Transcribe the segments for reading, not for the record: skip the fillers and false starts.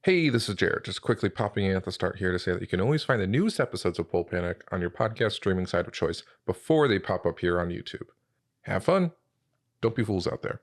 Hey, this is Jared, just quickly popping in at the start here to say that you can always find the newest episodes of Pulp Panic on your podcast streaming site of choice before they pop up here on YouTube. Have fun. Don't be fools out there.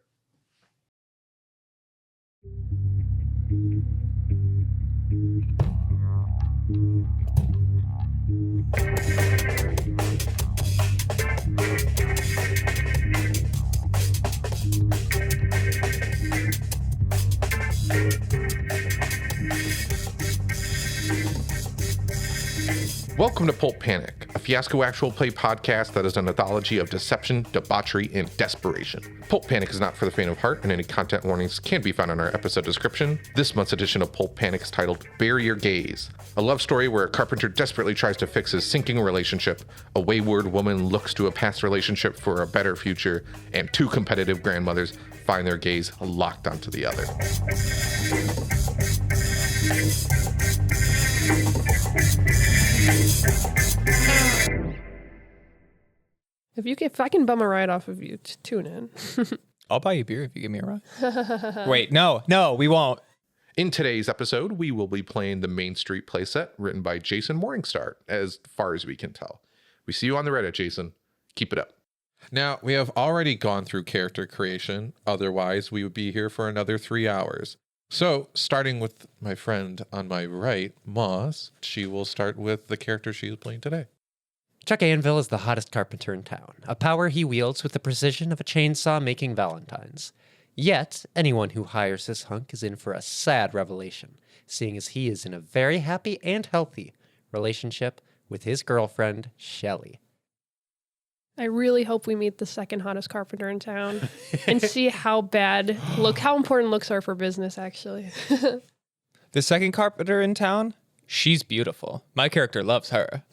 Welcome to Pulp Panic, a fiasco actual play podcast that is an anthology of deception, debauchery, and desperation. Pulp Panic is not for the faint of heart, and any content warnings can be found in our episode description. This month's edition of Pulp Panic is titled Bury Your Gaze, a love story where a carpenter desperately tries to fix his sinking relationship, a wayward woman looks to a past relationship for a better future, and two competitive grandmothers find their gaze locked onto the other. If I can bum a ride off of you, tune in. I'll buy you beer if you give me a ride. Wait, no, we won't. In today's episode, we will be playing the Main Street playset written by Jason Morningstar, as far as we can tell. We see you on the Reddit, Jason. Keep it up. Now, we have already gone through character creation. Otherwise, we would be here for another 3 hours. So, starting with my friend on my right, Moss, she will start with the character she is playing today. Chuck Anvil is the hottest carpenter in town, a power he wields with the precision of a chainsaw making valentines. Yet, anyone who hires this hunk is in for a sad revelation, seeing as he is in a very happy and healthy relationship with his girlfriend, Shelly. I really hope we meet the second hottest carpenter in town and see how important looks are for business, actually. The second carpenter in town, she's beautiful. My character loves her.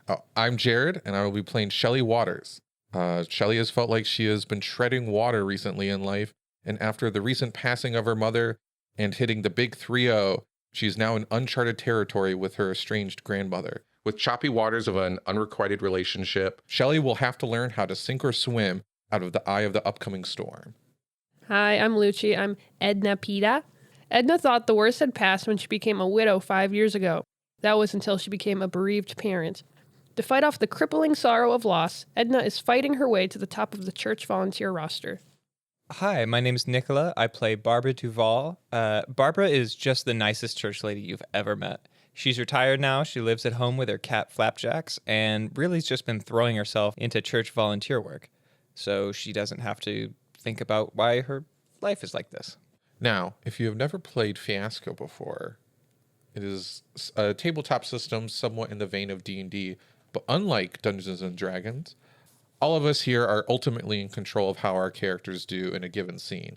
Oh, I'm Jared, and I will be playing Shelly Waters. Shelly has felt like she has been treading water recently in life, and after the recent passing of her mother and hitting the big 3-0, she's now in uncharted territory with her estranged grandmother. With choppy waters of an unrequited relationship, Shelly will have to learn how to sink or swim out of the eye of the upcoming storm. Hi, I'm Lucci. I'm Edna Pita. Edna thought the worst had passed when she became a widow 5 years ago. That was until she became a bereaved parent. To fight off the crippling sorrow of loss, Edna is fighting her way to the top of the church volunteer roster. Hi, my name's Nicola. I play Barbra Duval. Barbra is just the nicest church lady you've ever met. She's retired now. She lives at home with her cat Flapjacks and really's just been throwing herself into church volunteer work. So she doesn't have to think about why her life is like this. Now, if you have never played Fiasco before, it is a tabletop system somewhat in the vein of D&D, but unlike Dungeons & Dragons, all of us here are ultimately in control of how our characters do in a given scene.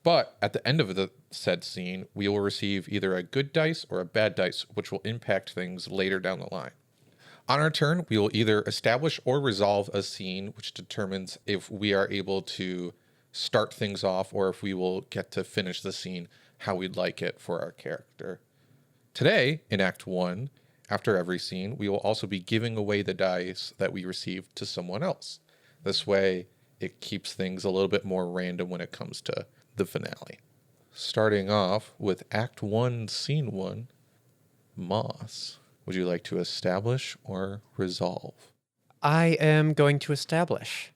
But at the end of the said scene, we will receive either a good dice or a bad dice, which will impact things later down the line. On our turn, we will either establish or resolve a scene, which determines if we are able to start things off or if we will get to finish the scene how we'd like it for our character. Today, in Act 1, after every scene, we will also be giving away the dice that we received to someone else. This way, it keeps things a little bit more random when it comes to the finale. Starting off with Act 1, Scene 1, Moss. Would you like to establish or resolve? I am going to establish.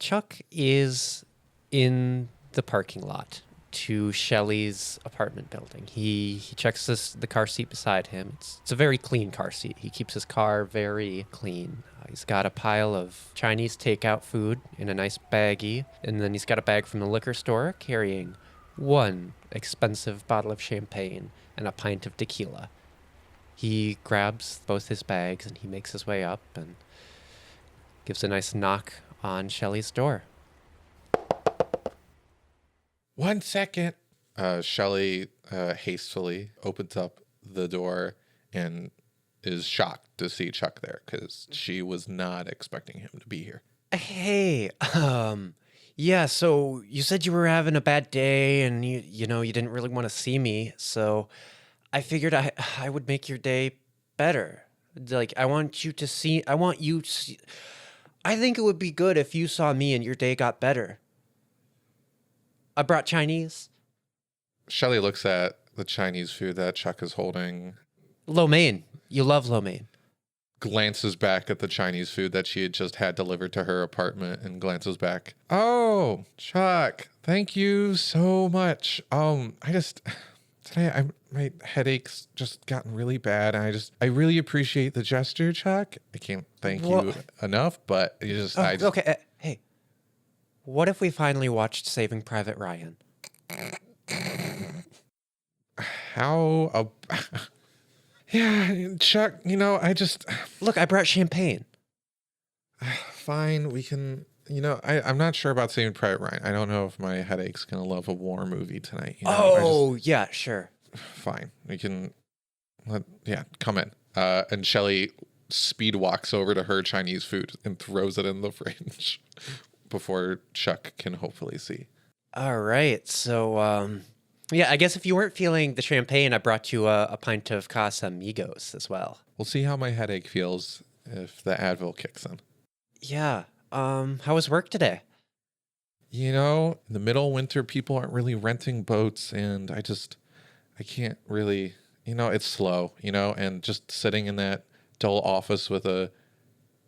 Chuck is in the parking lot to Shelly's apartment building. He checks the car seat beside him. It's a very clean car seat. He keeps his car very clean. He's got a pile of Chinese takeout food in a nice baggie, and then he's got a bag from the liquor store carrying one expensive bottle of champagne and a pint of tequila. He grabs both his bags and he makes his way up and gives a nice knock on Shelly's door. 1 second. Shelly hastily opens up the door and is shocked to see Chuck there because she was not expecting him to be here. Hey, yeah, so you said you were having a bad day and you didn't really want to see me, so I figured I would make your day better. Like, I think it would be good if you saw me and your day got better. I brought Chinese. Shelly looks at the Chinese food that Chuck is holding, Lo mein. You love lo mein. glances back at the Chinese food that she had just had delivered to her apartment, and glances back. Oh, Chuck, thank you so much. Today my headache's just gotten really bad, and I really appreciate the gesture, Chuck. I can't thank you enough, but Okay, hey. What if we finally watched Saving Private Ryan? how yeah, Chuck, Look, I brought champagne. fine, we can, I'm not sure about Saving Private Ryan. I don't know if my headache's gonna love a war movie tonight. Yeah, sure. Fine, we can come in. And Shelly speed walks over to her Chinese food and throws it in the fridge before Chuck can hopefully see. All right, so I guess if you weren't feeling the champagne, I brought you a pint of Casamigos as well. We'll see how my headache feels if the Advil kicks in. Yeah. How was work today? In the middle of winter, people aren't really renting boats, and I can't really, it's slow, and just sitting in that dull office with a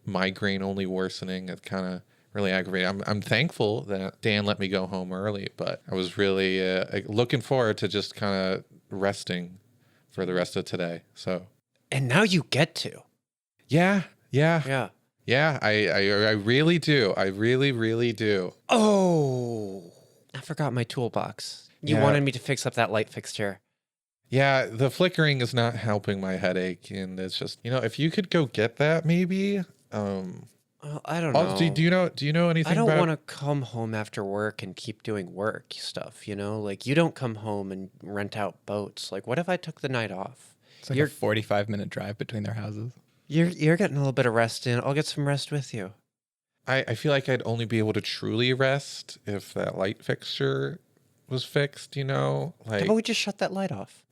migraine only worsening, it kind of really aggravating. I'm thankful that Dan let me go home early, but I was really looking forward to just kind of resting for the rest of today. So, and now you get to. Yeah. Yeah. Yeah, I really do. I really, really do. Oh, I forgot my toolbox. You wanted me to fix up that light fixture. Yeah, the flickering is not helping my headache, and it's just, if you could go get that, maybe. Well, I don't know. Do you know anything? I don't about want to come home after work and keep doing work stuff. Like you don't come home and rent out boats. Like, what if I took the night off? It's like a 45-minute drive between their houses. You're getting a little bit of rest in. I'll get some rest with you. I feel like I'd only be able to truly rest if that light fixture was fixed. How about we just shut that light off?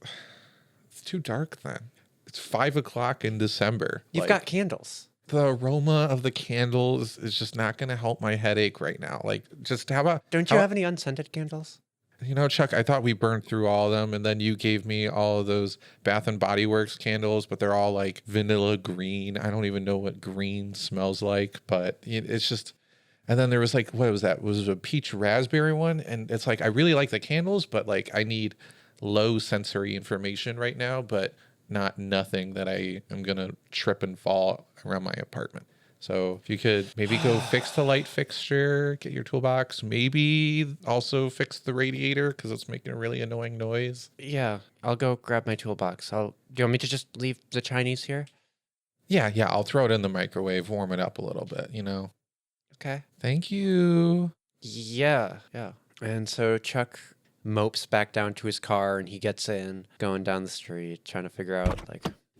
It's too dark then. It's 5:00 in December. You've got candles. The aroma of the candles is just not going to help my headache right now. How about... Don't you have any unscented candles? Chuck, I thought we burned through all of them, and then you gave me all of those Bath and Body Works candles, but they're all like vanilla green. I don't even know what green smells like, but it's just... And then there was what was that? Was it a peach raspberry one? And it's I really like the candles, but I need low sensory information right now, but nothing that I am going to trip and fall around my apartment. So if you could maybe go fix the light fixture, get your toolbox, maybe also fix the radiator because it's making a really annoying noise. Yeah, I'll go grab my toolbox. Do you want me to just leave the Chinese here? Yeah, I'll throw it in the microwave, warm it up a little bit, Okay. Thank you. Yeah. And so Chuck mopes back down to his car and he gets in, going down the street, trying to figure out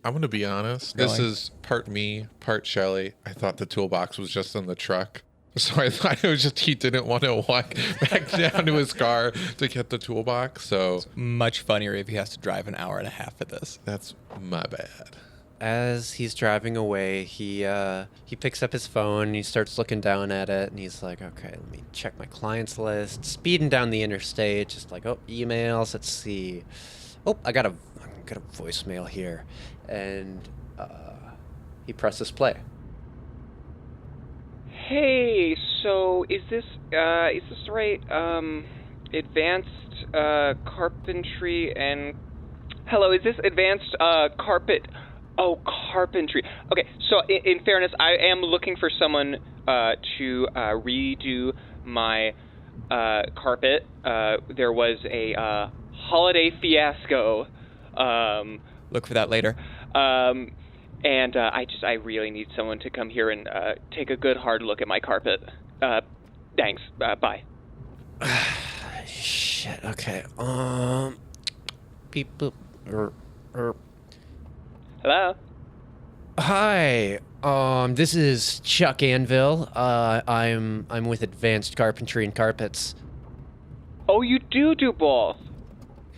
I'm going to be honest. This is part me, part Shelly. I thought the toolbox was just in the truck. So I thought it was just he didn't want to walk back down to his car to get the toolbox. So it's much funnier if he has to drive an hour and a half for this. That's my bad. As he's driving away, he picks up his phone and he starts looking down at it and he's like, okay, let me check my clients list. Speeding down the interstate, just emails. Let's see. Oh, I got a voicemail here, and he presses play. Hey, so is this right? Advanced carpentry and hello, is this advanced carpet? Oh, carpentry. Okay, so in fairness, I am looking for someone to redo my carpet. There was a holiday fiasco. Look for that later. And I really need someone to come here and take a good hard look at my carpet. Thanks. Bye. Shit. Okay. Beep boop. Hello. Hi. This is Chuck Anvil. I'm with Advanced Carpentry and Carpets. Oh, you do both.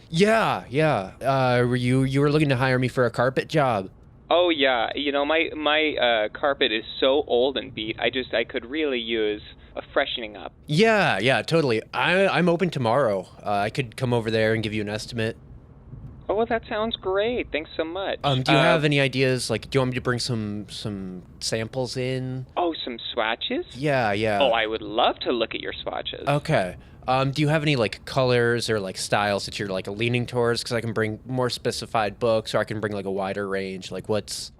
Yeah. You were looking to hire me for a carpet job? Oh yeah, my carpet is so old and beat. I could really use freshening up. Yeah, totally. I'm open tomorrow. I could come over there and give you an estimate. Oh, well, that sounds great. Thanks so much. Do you have any ideas? Like, do you want me to bring some samples in? Oh, some swatches? Yeah. Oh, I would love to look at your swatches. Okay. Do you have any, like, colors or, like, styles that you're, like, leaning towards? Because I can bring more specified books, or I can bring, like, a wider range. Like, what's...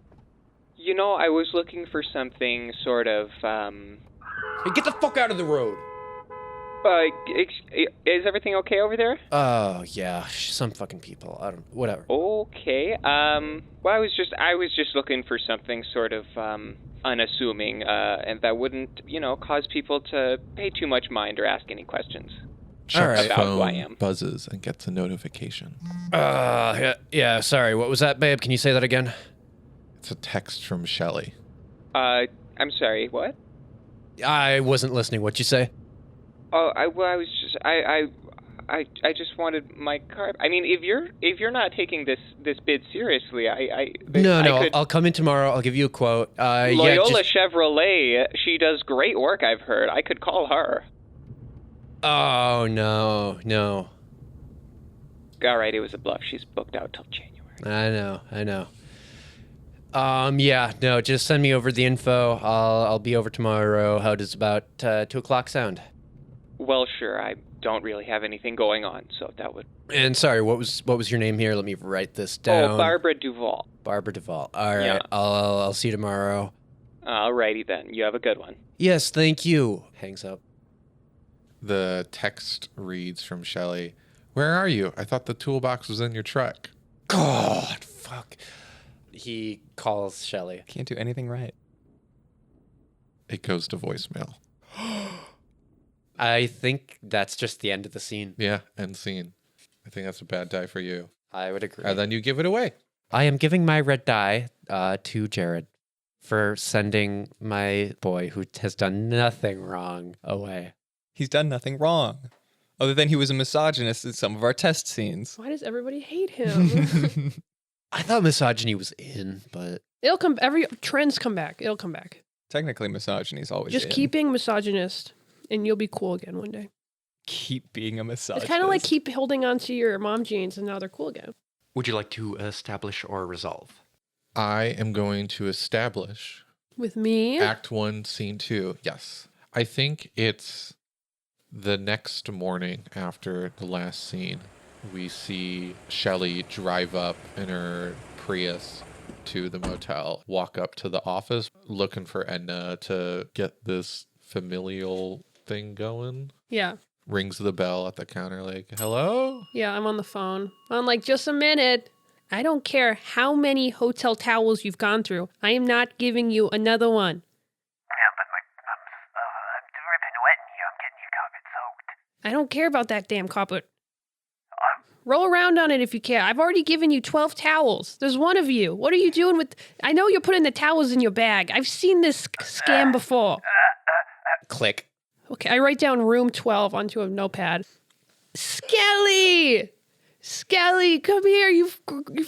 You know, I was looking for something sort of, Hey, get the fuck out of the road! Is everything okay over there? Oh, yeah. Some fucking people. Whatever. Okay. Well, I was just looking for something sort of, unassuming, and that wouldn't, cause people to pay too much mind or ask any questions. Chuck's About who I am. phone buzzes and gets a notification. Yeah, sorry. What was that, babe? Can you say that again? It's a text from Shelly. I'm sorry, what? I wasn't listening. What'd you say? Oh, I just wanted my car. I mean, if you're not taking this bid seriously, No. I'll come in tomorrow. I'll give you a quote. Loyola Chevrolet. She does great work. I've heard. I could call her. Oh no. All right, it was a bluff. She's booked out till January. I know. No. Just send me over the info. I'll be over tomorrow. How does about 2:00 sound? Well, sure. I don't really have anything going on, so that would... And sorry, what was your name here? Let me write this down. Oh, Barbra Duvall. Barbra Duvall. All right. Yeah. I'll see you tomorrow. Alrighty then. You have a good one. Yes, thank you. Hangs up. The text reads from Shelly. Where are you? I thought the toolbox was in your truck. God, fuck. He calls Shelly. Can't do anything right. It goes to voicemail. I think that's just the end of the scene. Yeah, end scene. I think that's a bad die for you. I would agree. And then you give it away. I am giving my red die to Jared for sending my boy, who has done nothing wrong, away. He's done nothing wrong, other than he was a misogynist in some of our test scenes. Why does everybody hate him? I thought misogyny was in, but... It'll come. Trends come back. It'll come back. Technically, misogyny is always Just in. keep being misogynist, and you'll be cool again one day. Keep being a misogynist. It's kind of like keep holding on to your mom jeans, and now they're cool again. Would you like to establish or resolve? I am going to establish With me? Act 1, Scene 2. Yes. I think it's the next morning after the last scene. We see Shelly drive up in her Prius to the motel, walk up to the office looking for Edna to get this familial thing going. Yeah. Rings the bell at the counter like, hello? Yeah, I'm on the phone. I'm like, just a minute. I don't care how many hotel towels you've gone through. I am not giving you another one. Yeah, but I'm dripping wet in here. I'm getting your carpet soaked. I don't care about that damn carpet. Roll around on it if you care. I've already given you 12 towels. There's one of you. What are you doing with... I know you're putting the towels in your bag. I've seen this scam before. Click. Okay, I write down room 12 onto a notepad. Skelly! Skelly, come here. You've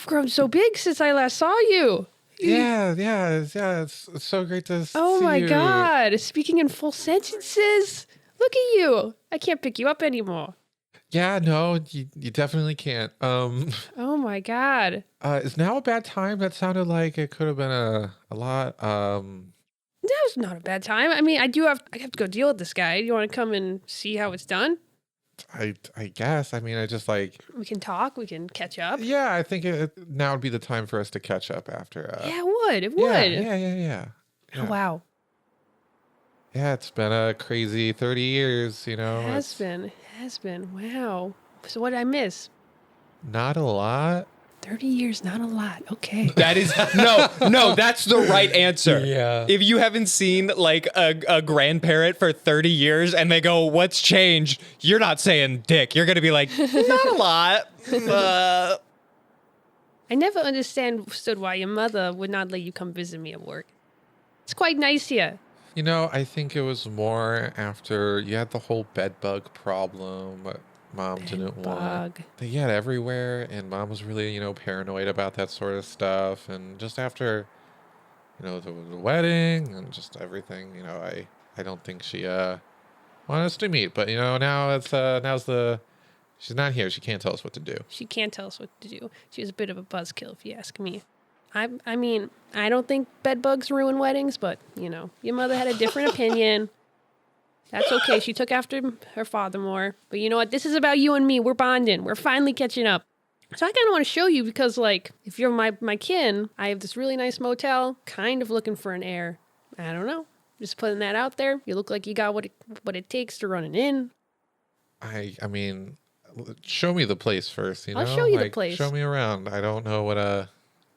grown so big since I last saw you. Yeah. It's so great to see you. Oh my God. Speaking in full sentences. Look at you. I can't pick you up anymore. Yeah, no, you definitely can't. Oh my God. Is now a bad time? That sounded like it could have been a lot. That was not a bad time. I mean, I have to go deal with this guy. Do you want to come and see how it's done? I guess. I mean, I just like... We can talk. We can catch up. Yeah, I think now would be the time for us to catch up after. Yeah, it would. It would. Yeah. Oh, wow. Yeah, it's been a crazy 30 years, you know. Has been. Wow. So what did I miss? Not a lot. 30 years, not a lot. Okay. That is no, that's the right answer. Yeah. If you haven't seen like a grandparent for 30 years and they go, "What's changed?" You're not saying dick. You're gonna be like, "Not a lot." I never understood why your mother would not let you come visit me at work. It's quite nice here. You know, I think it was more after you had the whole bed bug problem. But Mom didn't want. They get everywhere, and Mom was really, paranoid about that sort of stuff. And just after, the wedding and just everything, I don't think she Want us to meet, but now she's not here. She can't tell us what to do. She can't tell us what to do. She's a bit of a buzzkill, if you ask me. I mean, I don't think bed bugs ruin weddings, but, your mother had a different opinion. That's okay. She took after her father more. But you know what? This is about you and me. We're bonding. We're finally catching up. So I kind of want to show you because, like, if you're my kin, I have this really nice motel, kind of looking for an heir. I don't know. Just putting that out there. You look like you got what it takes to run an inn. I mean, show me the place first, I'll show you the place. Show me around. I don't know what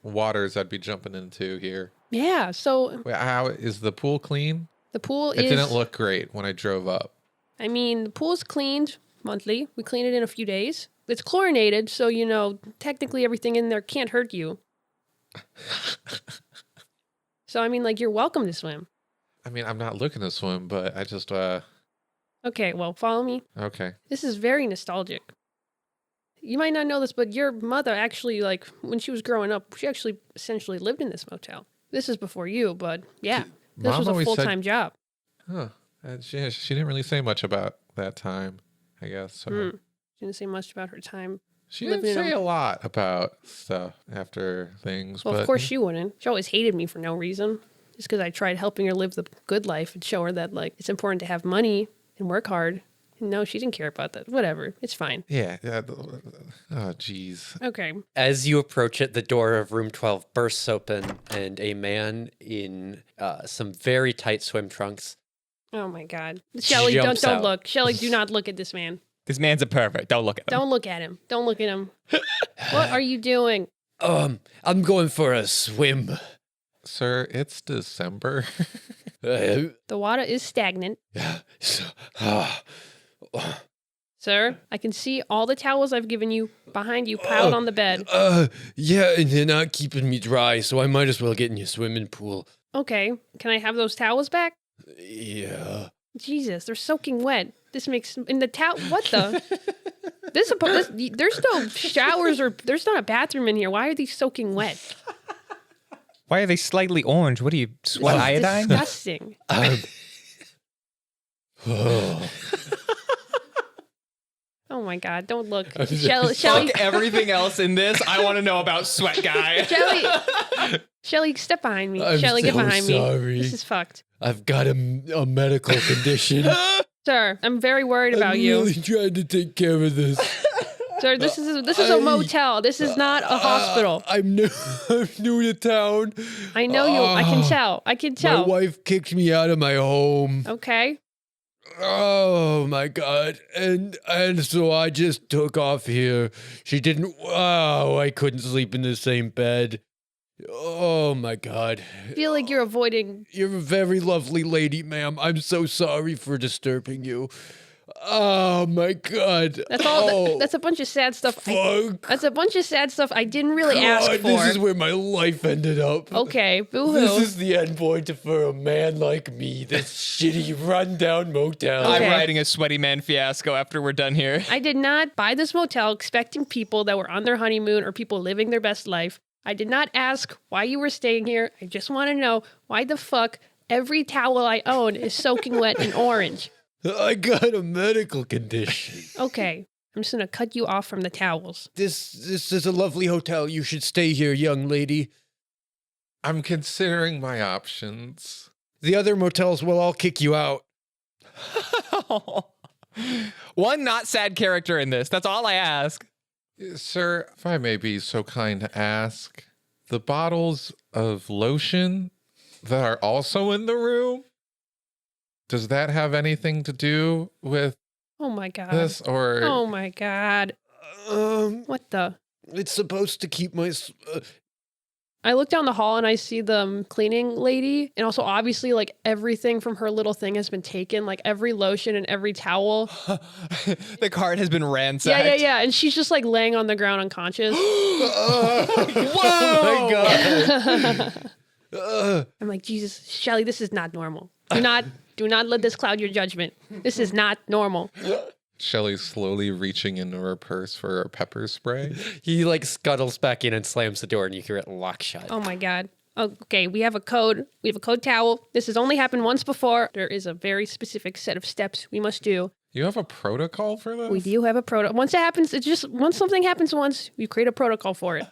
waters I'd be jumping into here. Yeah, so... Wait, how is the pool clean? The pool It didn't look great when I drove up. I mean, the pool's cleaned monthly. We clean it in a few days. It's chlorinated, so, technically everything in there can't hurt you. So, I mean, like, you're welcome to swim. I mean, I'm not looking to swim, but I just, Okay, well, follow me. Okay. This is very nostalgic. You might not know this, but your mother actually, like, when she was growing up, she actually essentially lived in this motel. This is before you, but yeah, this was a full-time job. Huh. She didn't really say much about that time, I guess. So. She didn't say much about her time. She didn't say a lot about stuff after things. Well, but, of course she wouldn't. She always hated me for no reason. Just because I tried helping her live the good life and show her that, like, it's important to have money and work hard. No, she didn't care about that. Whatever. It's fine. Yeah. Oh, jeez. Okay. As you approach it, the door of room 12 bursts open, and a man in some very tight swim trunks. Oh, my God. Shelly, don't look. Shelly, do not look at this man. This man's a pervert. Don't look at him. Don't look at him. Don't look at him. What are you doing? I'm going for a swim. Sir, it's December. The water is stagnant. Sir, I can see all the towels I've given you behind you piled on the bed. Yeah, and they're not keeping me dry, so I might as well get in your swimming pool. Okay, can I have those towels back? Yeah. Jesus, they're soaking wet. This makes in the towel. What the? There's no showers or there's not a bathroom in here. Why are these soaking wet? Why are they slightly orange? What are you, sweat iodine? Disgusting. Oh my God! Don't look, Shelly. Fuck everything else in this. I want to know about sweat guy. Shelly, step behind me. I'm Shelly, get so behind sorry. me. This is fucked. I've got a medical condition. Sir, I'm very worried about I'm you. really trying to take care of this. Sir, this is a motel. This is not a hospital. I'm new to town. I know you. I can tell. I can tell. My wife kicked me out of my home. Okay. Oh my God. And so I just took off here. She didn't. Oh, I couldn't sleep in the same bed. Oh my God. I feel like you're avoiding. You're a very lovely lady, ma'am. I'm so sorry for disturbing you. Oh my God. That's all. That's a bunch of sad stuff. Fuck. That's a bunch of sad stuff I didn't really ask for. This is where my life ended up. Okay, boo-hoo. This is the end point for a man like me. This shitty rundown motel. Okay. I'm writing a sweaty man fiasco after we're done here. I did not buy this motel expecting people that were on their honeymoon or people living their best life. I did not ask why you were staying here. I just want to know why the fuck every towel I own is soaking wet and orange. I got a medical condition. Okay, I'm just going to cut you off from the towels. This is a lovely hotel. You should stay here, young lady. I'm considering my options. The other motels will all kick you out. One not sad character in this. That's all I ask. Sir, if I may be so kind to ask, the bottles of lotion that are also in the room, does that have anything to do with Oh my God. this or... Oh my God. What the? It's supposed to keep my... I look down the hall and I see the cleaning lady. And also, obviously, like, everything from her little thing has been taken. Like, every lotion and every towel. The cart has been ransacked. Yeah. And she's just, like, laying on the ground unconscious. Oh my God. I'm like, Jesus, Shelly, this is not normal. Do not let this cloud your judgment. This is not normal. Shelly's slowly reaching into her purse for a pepper spray. He like scuttles back in and slams the door, and you hear it lock shut. Oh my God. Okay, we have a code. We have a code towel. This has only happened once before. There is a very specific set of steps we must do. You have a protocol for this? We do have a protocol. Once it happens, once something happens once, we create a protocol for it.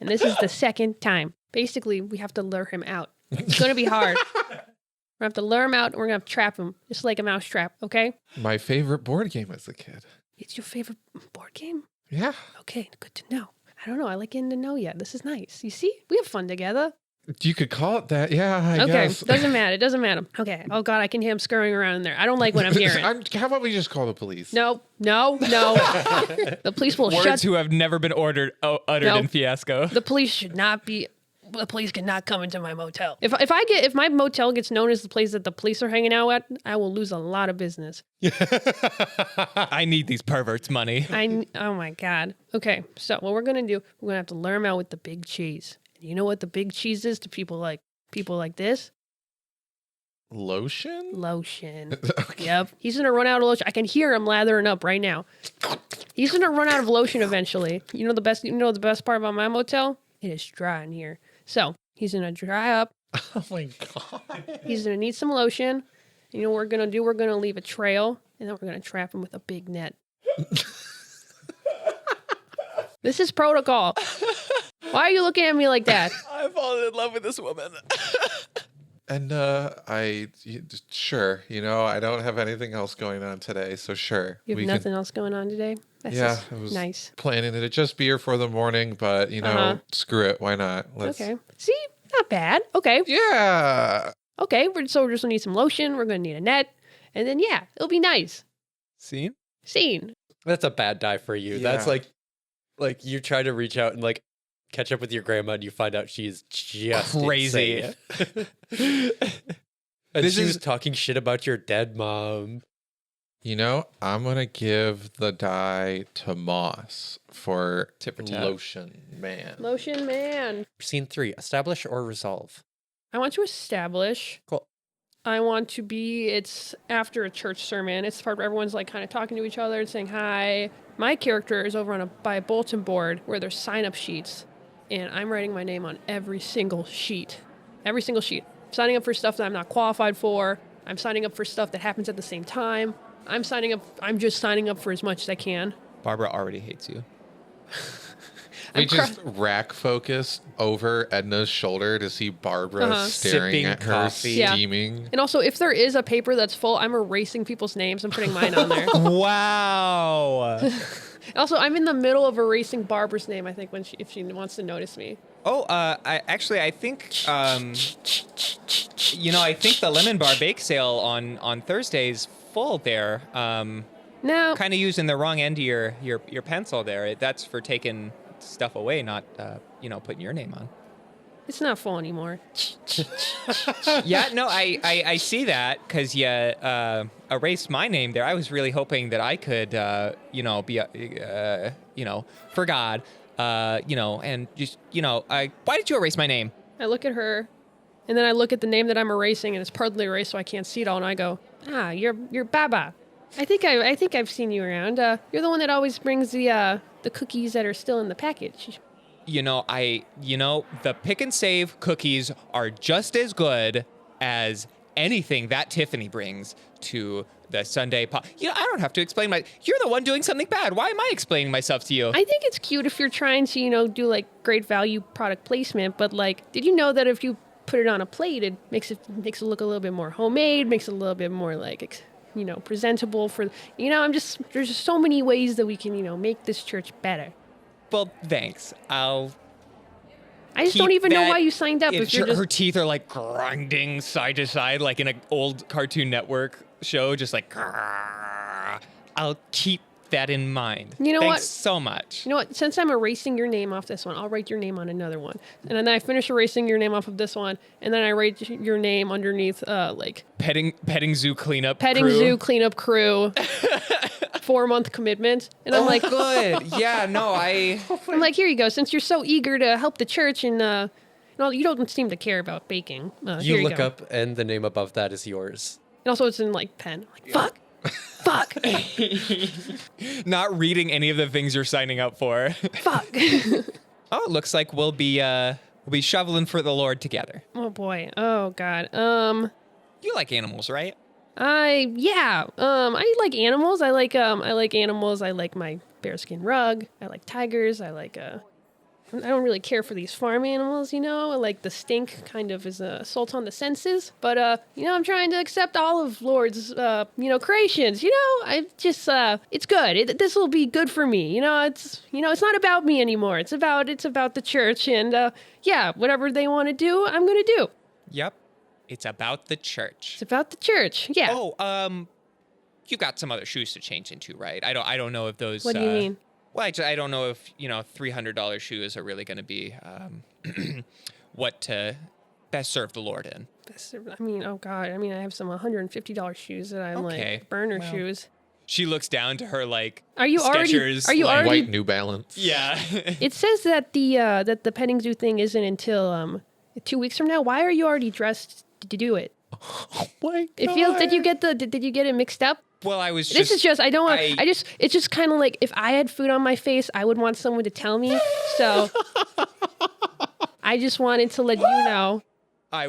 And this is the second time. Basically, we have to lure him out. It's going to be hard. We're going to have to lure him out and we're going to have to trap him, just like a mouse trap, okay? My favorite board game as a kid. It's your favorite board game? Yeah. Okay, good to know. I don't know. I like getting to know you. This is nice. You see? We have fun together. You could call it that. Yeah, I Okay, guess. doesn't matter. It doesn't matter. Okay. Oh, God, I can hear him scurrying around in there. I don't like what I'm hearing. How about we just call the police? No. The police will Words who have never been uttered No. in Fiasco. The police should not be. The police cannot come into my motel. If my motel gets known as the place that the police are hanging out at, I will lose a lot of business. I need these perverts' money. Oh my God. Okay, so what we're gonna do? We're gonna have to lure him out with the big cheese. And you know what the big cheese is to people like this? Lotion? Lotion. Okay. Yep. He's gonna run out of lotion. I can hear him lathering up right now. He's gonna run out of lotion eventually. You know the best part about my motel? It is dry in here. So he's gonna dry up. Oh my God. He's gonna need some lotion. You know what we're gonna do? We're gonna leave a trail, and then we're gonna trap him with a big net. This is protocol. Why are you looking at me like that? I've fallen in love with this woman. And sure, I don't have anything else going on today, so sure. You have nothing else going on today? That's Yeah, just it was nice. planning it to just be here for the morning, but screw it. Why not? Okay. See? Not bad. Okay. Yeah. Okay. We're just gonna need some lotion. We're gonna need a net. And then, yeah, it'll be nice. Scene? That's a bad die for you. That's Yeah. like you try to reach out and like catch up with your grandma and you find out she's just Crazy. insane. And This she was is- talking shit about your dead mom. I'm gonna give the die to Moss for Tit for tat. Lotion Man. Lotion man. Scene 3, establish or resolve. I want to establish. Cool. I want to be, it's after a church sermon. It's the part where everyone's like kind of talking to each other and saying hi. My character is over by a bulletin board where there's sign-up sheets. And I'm writing my name on every single sheet. Every single sheet. Signing up for stuff that I'm not qualified for. I'm signing up for stuff that happens at the same time. I'm just signing up for as much as I can. Barbara already hates you. We just rack focus over Edna's shoulder to see Barbara staring Sipping at her, coffee. Yeah. steaming. And also, if there is a paper that's full, I'm erasing people's names and putting mine on there. Wow. Also, I'm in the middle of erasing Barbara's name, I think, if she wants to notice me. Oh, I think I think the Lemon Bar bake sale on Thursday's full there. No. Kind of using the wrong end of your pencil there. That's for taking stuff away, not putting your name on. It's not full anymore. Yeah, no, I see that because you erased my name there. I was really hoping that I could, be, for God, and just, why did you erase my name? I look at her, and then I look at the name that I'm erasing, and it's partly erased, so I can't see it all. And I go, you're Baba. I think I've seen you around. You're the one that always brings the cookies that are still in the package. The pick and save cookies are just as good as anything that Tiffany brings to the Sunday pop. I don't have to explain you're the one doing something bad. Why am I explaining myself to you? I think it's cute if you're trying to, do like great value product placement, but like, did you know that if you put it on a plate, it makes it look a little bit more homemade, makes it a little bit more like, presentable for, there's just so many ways that we can, make this church better. Well, thanks. I just don't even know why you signed up. If you're just... Her teeth are like grinding side to side, like in an old Cartoon Network show, just like. I'll keep that in mind. You know Thanks what? so much. You know what? Since I'm erasing your name off this one, I'll write your name on another one. And then I finish erasing your name off of this one, and then I write your name underneath, Petting zoo cleanup petting crew. zoo cleanup crew. 4-month commitment. And I'm like, good. Yeah, no, I'm like, here you go. Since you're so eager to help the church and you don't seem to care about baking. You here look go. up and the name above that is yours. And also it's in like pen. I'm like, fuck. Not reading any of the things you're signing up for. Fuck. Oh, it looks like we'll be We'll be shoveling for the Lord together. Oh boy. Oh god. You like animals, right? I like animals. I like animals. I like my bearskin rug. I like tigers. I don't really care for these farm animals, you know? Like the stink kind of is a assault on the senses. But I'm trying to accept all of Lord's creations. I just it's good. This will be good for me. It's not about me anymore. It's about the church and whatever they want to do, I'm going to do. Yep. It's about the church. It's about the church. Yeah. Oh, you got some other shoes to change into, right? I don't know if those. What do you mean? Well, I don't know if $300 shoes are really going to be what to best serve the Lord in. Oh God. I have some $150 shoes that I'm like burner shoes. She looks down to her Are you Skechers, already White New Balance. Yeah. It says that the petting zoo thing isn't until 2 weeks from now. Why are you already dressed to do it? Oh my God. It feels. Did you get it mixed up? Well, I was. This is just. I don't want. It's just kind of like if I had food on my face, I would want someone to tell me. So I just wanted to let you know. I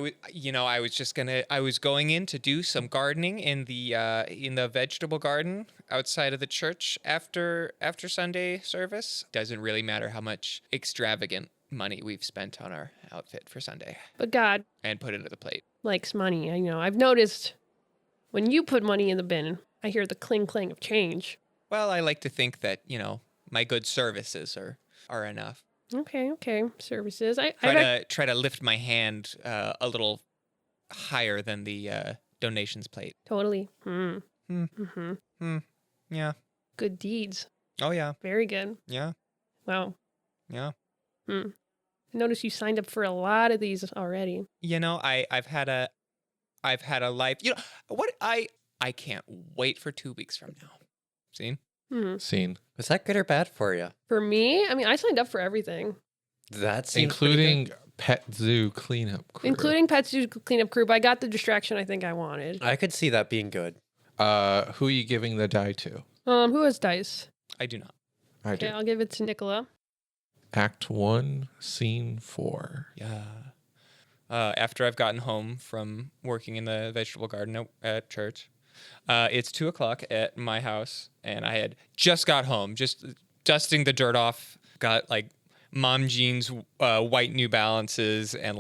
was going in to do some gardening in the vegetable garden outside of the church after Sunday service. Doesn't really matter how much extravagant money we've spent on our outfit for Sunday. But God and put it into the plate. Likes money. I've noticed when you put money in the bin, I hear the cling clang of change. Well, I like to think that my good services are enough. Okay. Services. Try to lift my hand a little higher than the donations plate. Totally. Yeah. Good deeds. Oh yeah. Very good. Yeah. Wow. Yeah. I noticed you signed up for a lot of these already. I've had a life. What I can't wait for 2 weeks from now. Seen? Scene. Was that good or bad for you? For me, I signed up for everything. That seems pretty Including good. Pet Zoo Cleanup Crew. Including Pet Zoo Cleanup Crew, but I got the distraction I think I wanted. I could see that being good. Who are you giving the die to? Who has dice? I do not. I do. Okay, I'll give it to Nicola. Act 1, Scene 4. Yeah. After I've gotten home from working in the vegetable garden at church, it's 2:00 at my house, and I had just got home, just dusting the dirt off. Got mom jeans, white New Balances, and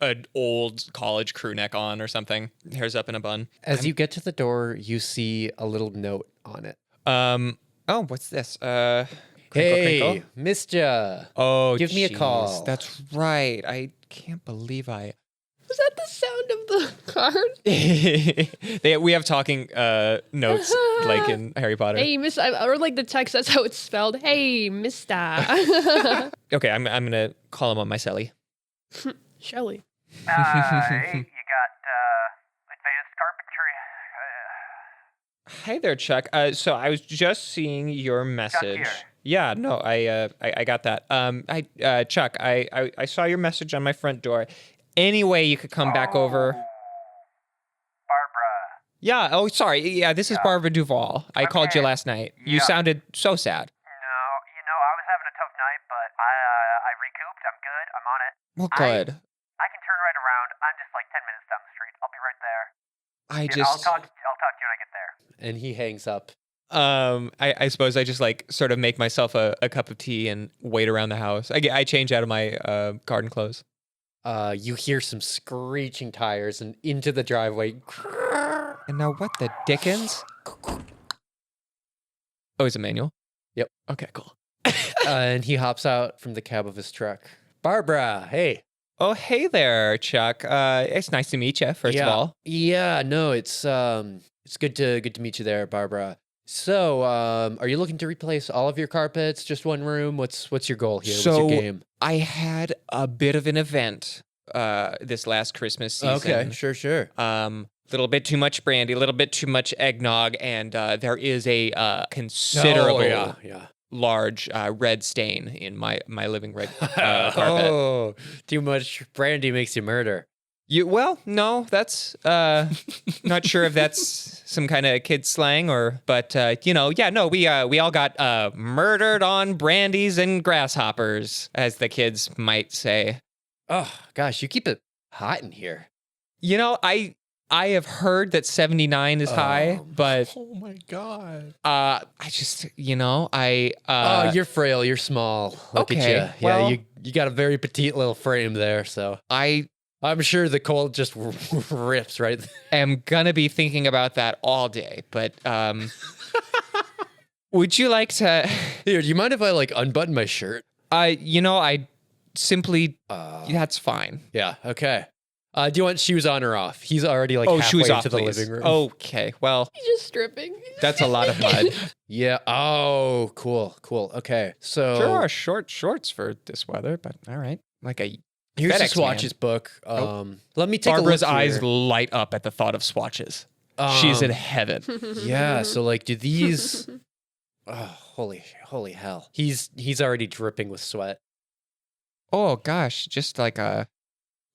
an old college crew neck on or something. Hair's up in a bun. As you get to the door, you see a little note on it. Oh, what's this? Hey, crinkle. missed ya. Oh, Give me a jeez, call. That's right. I can't believe I. Was that the sound of the card? We have talking notes like in Harry Potter. Hey, Miss, or like the text. That's how it's spelled. Hey, Mister. Okay, I'm gonna call him on my celly. Shelly. Hey, you got advanced carpentry. Hi there, Chuck. So I was just seeing your message. here. Yeah, no, I got that. Chuck, I saw your message on my front door. Any way you could come back over? Barbra. Yeah. Oh, sorry. Yeah, this is Barbra Duvall. I called you last night. You Yeah. sounded so sad. No, I was having a tough night, but I recouped. I'm good. I'm on it. Well, good. I can turn right around. I'm just like 10 minutes down the street. I'll be right there. I'll talk to you when I get there. And he hangs up. I suppose I just sort of make myself a cup of tea and wait around the house. I change out of my garden clothes. You hear some screeching tires and into the driveway. And now what the dickens? Oh, is it manual? Yep. Okay, cool. And he hops out from the cab of his truck. Barbra, hey. Oh, hey there, Chuck. It's nice to meet you, first of all. Yeah, no, it's good to meet you there, Barbra. So, are you looking to replace all of your carpets? Just one room? What's your goal here? What's your game? I had a bit of an event this last Christmas season. Okay, sure. Little bit too much brandy, a little bit too much eggnog, and there is a considerable large red stain in my living room carpet. Oh, too much brandy makes you murder. Well, no, that's not sure if that's some kind of kid slang but we all got murdered on brandies and grasshoppers, as the kids might say. Oh gosh, you keep it hot in here. You know, I have heard that 79 is high, but Oh my god. I just, You're frail. You're small. Look at okay, you. Yeah, well- you got a very petite little frame there. So I'm sure the cold just rips right. am gonna be thinking about that all day, but would you like to Here, do you mind if I like unbutton my shirt? I simply that's fine. Yeah. Okay. Do you want shoes on or off? He's already like Oh, halfway shoes off, to the please. living room. Okay, well, He's just stripping. that's a lot of mud. Yeah. Oh, cool. Okay. So Sure are short shorts for this weather, but all right. Like a here's the FedEx Swatches book. Let me take Barbara's a look eyes here. light up at the thought of swatches. She's in heaven. Yeah. So like, do these? Oh, holy hell! He's already dripping with sweat. Oh gosh, just like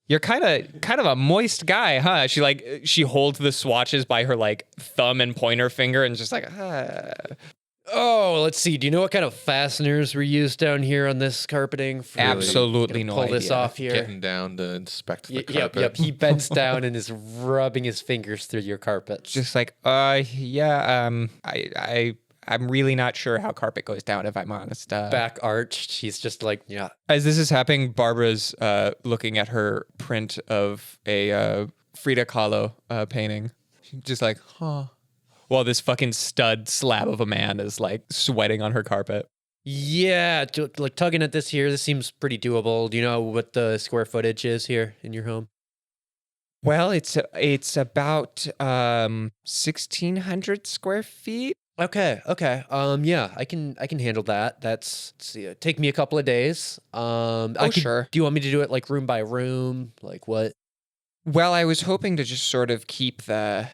you're kind of a moist guy, huh? She holds the swatches by her like thumb and pointer finger and just like Oh, let's see. Do you know what kind of fasteners were used down here on this carpeting? Absolutely no Pull this idea. off here. Getting down to inspect the Yep. carpet. He bends down and is rubbing his fingers through your carpets. just like I'm really not sure how carpet goes down, if I'm honest. Back arched. He's just like, yeah. As this is happening, Barbara's looking at her print of a Frida Kahlo painting. She's just like, huh. While this fucking stud slab of a man is like sweating on her carpet. Yeah, like tugging at this here. This seems pretty doable. Do you know what the square footage is here in your home? Well, it's about 1,600 square feet. Okay. Yeah, I can handle that. Let's see, take me a couple of days. Sure. Do you want me to do it like room by room? Like what? Well, I was hoping to just sort of keep the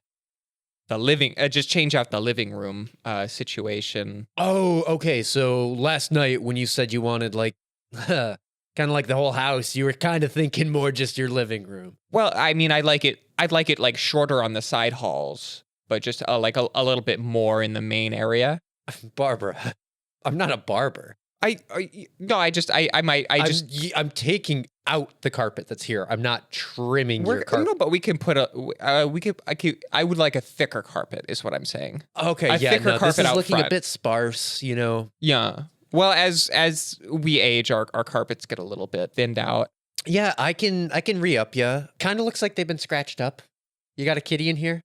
living, just change out the living room situation. Oh, okay. So last night when you said you wanted like kind of like the whole house, you were kind of thinking more just your living room. Well, I mean, I'd like it like shorter on the side halls, but just like a little bit more in the main area. Barbara, I'm not a barber. I'm taking out the carpet that's here. I'm not trimming your carpet. No, but we can put I would like a thicker carpet is what I'm saying. Okay, a yeah, thicker no, carpet this is out looking front. a bit sparse, you know. Yeah. Well, as we age, our carpets get a little bit thinned out. Yeah, I can re-up ya. Kind of looks like they've been scratched up. You got a kitty in here?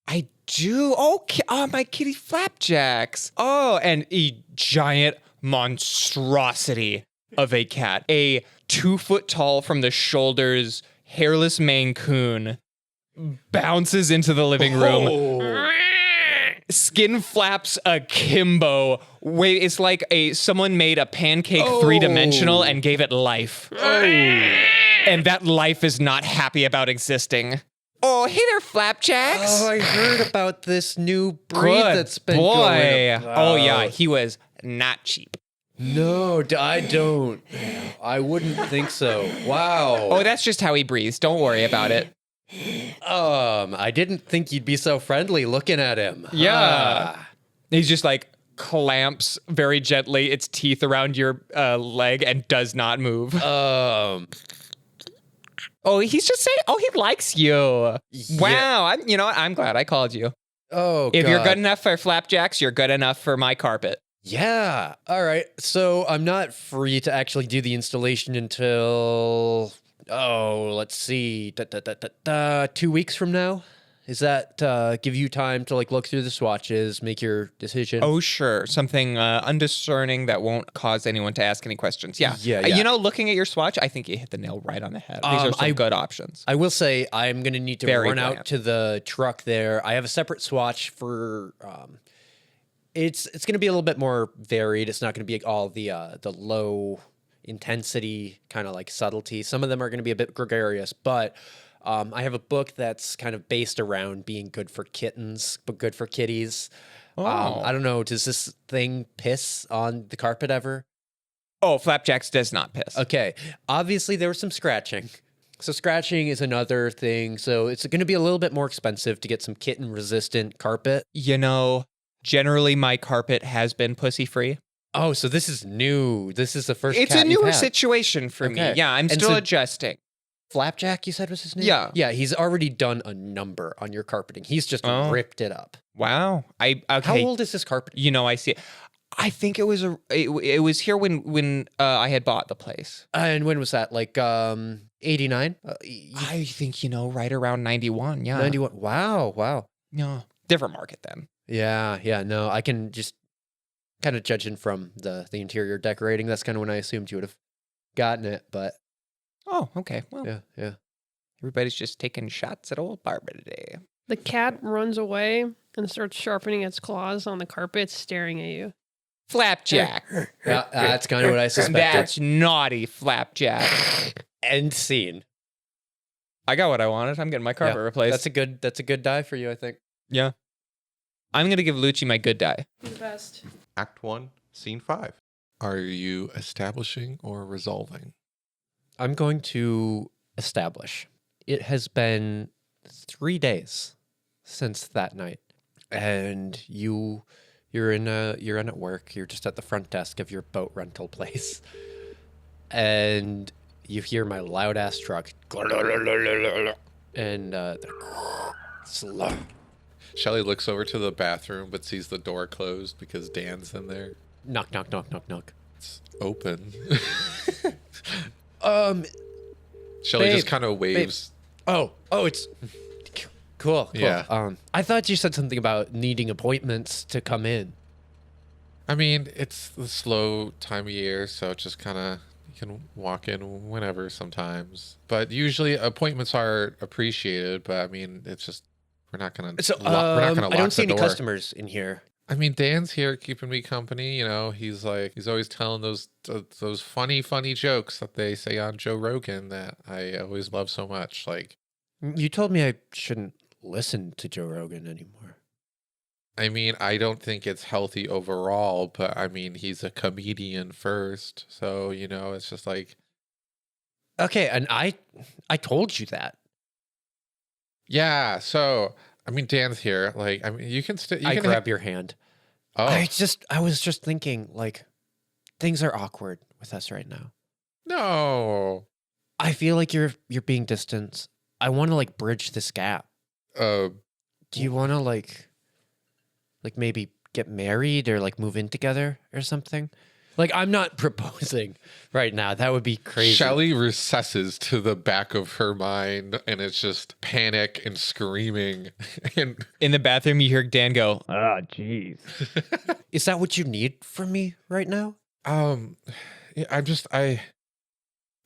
I do. Oh, my kitty Flapjacks. Oh, and a giant monstrosity of a cat. A 2 foot tall from the shoulders, hairless Maine Coon bounces into the living room. Oh. Skin flaps akimbo. Wait, it's like someone made a pancake 3-dimensional and gave it life. And that life is not happy about existing. Oh, hey there, Flapjacks. Oh, I heard about this new breed Good that's been boy. going about. Oh, yeah, he was not cheap. No, I don't. I wouldn't think so. Wow. Oh, that's just how he breathes. Don't worry about it. I didn't think you'd be so friendly looking at him. Yeah. He's just like clamps very gently its teeth around your leg and does not move. Oh, he's just saying, he likes you. Yeah. Wow. You know what? I'm glad I called you. Oh, If you're God. good enough for Flapjacks, you're good enough for my carpet. Yeah. All right. So I'm not free to actually do the installation until, let's see, 2 weeks from now. Is that give you time to like look through the swatches, make your decision? Oh, sure. Something undiscerning that won't cause anyone to ask any questions. Yeah. Yeah. You know, looking at your swatch, I think you hit the nail right on the head. These are some good options. I will say I'm going to need to Very run bland. out to the truck there. I have a separate swatch for it's going to be a little bit more varied. It's not going to be all the low intensity kind of like subtlety. Some of them are going to be a bit gregarious, but I have a book that's kind of based around being good for kittens, but good for kitties. I don't know. Does this thing piss on the carpet ever? Oh, Flapjacks does not piss. Okay. Obviously, there was some scratching. So scratching is another thing. So it's going to be a little bit more expensive to get some kitten-resistant carpet. You know, generally my carpet has been pussy-free. Oh, so this is new. This is the first It's cat a you've newer had. situation for me. Okay. Yeah, I'm And still so- adjusting. Flapjack, you said was his name? Yeah. Yeah, he's already done a number on your carpeting. He's just ripped it up. Wow. Okay. How old is this carpeting? You know, I see it. I think it was it was here when I had bought the place. And when was that? Like 89? I think, right around 91. Yeah. 91. Wow. Yeah. Different market then. Yeah, no, I can just kind of judging from the interior decorating. That's kind of when I assumed you would have gotten it, but Oh, okay. Well, yeah. everybody's just taking shots at old Barbra today. The cat runs away and starts sharpening its claws on the carpet, staring at you. Flapjack. Yeah, that's kind of what I suspected. That's naughty, Flapjack. End scene. I got what I wanted. I'm getting my carpet replaced. That's a good die for you, I think. Yeah. I'm going to give Lucci my good die. You're the best. Act 1, Scene 5. Are you establishing or resolving? I'm going to establish. It has been 3 days since that night, and you're in at work. You're just at the front desk of your boat rental place, and you hear my loud ass truck, and slow. Shelly looks over to the bathroom but sees the door closed because Dan's in there. Knock. It's open. Shelly Babe, just kind of waves. Oh, it's cool. Yeah. I thought you said something about needing appointments to come in. I mean, it's the slow time of year, so it's just kind of, you can walk in whenever sometimes. But usually appointments are appreciated, but I mean, it's just, we're not going to lock I don't see the any door. customers in here. I mean, Dan's here keeping me company. He's always telling those funny jokes that they say on Joe Rogan that I always love so much. Like, You told me I shouldn't listen to Joe Rogan anymore. I mean, I don't think it's healthy overall, but I mean, he's a comedian first. So, it's just like, Okay, and I told you that. yeah. So, I mean, Dan's here. Like, I mean, you can grab your hand. Oh, I was just thinking, like, things are awkward with us right now. no. I feel like you're being distant. I want to like bridge this gap. Do you want to like maybe get married or like move in together or something? Like, I'm not proposing right now. That would be crazy. Shelly recesses to the back of her mind, and it's just panic and screaming. And In the bathroom, you hear Dan go, Oh, jeez. Is that what you need from me right now?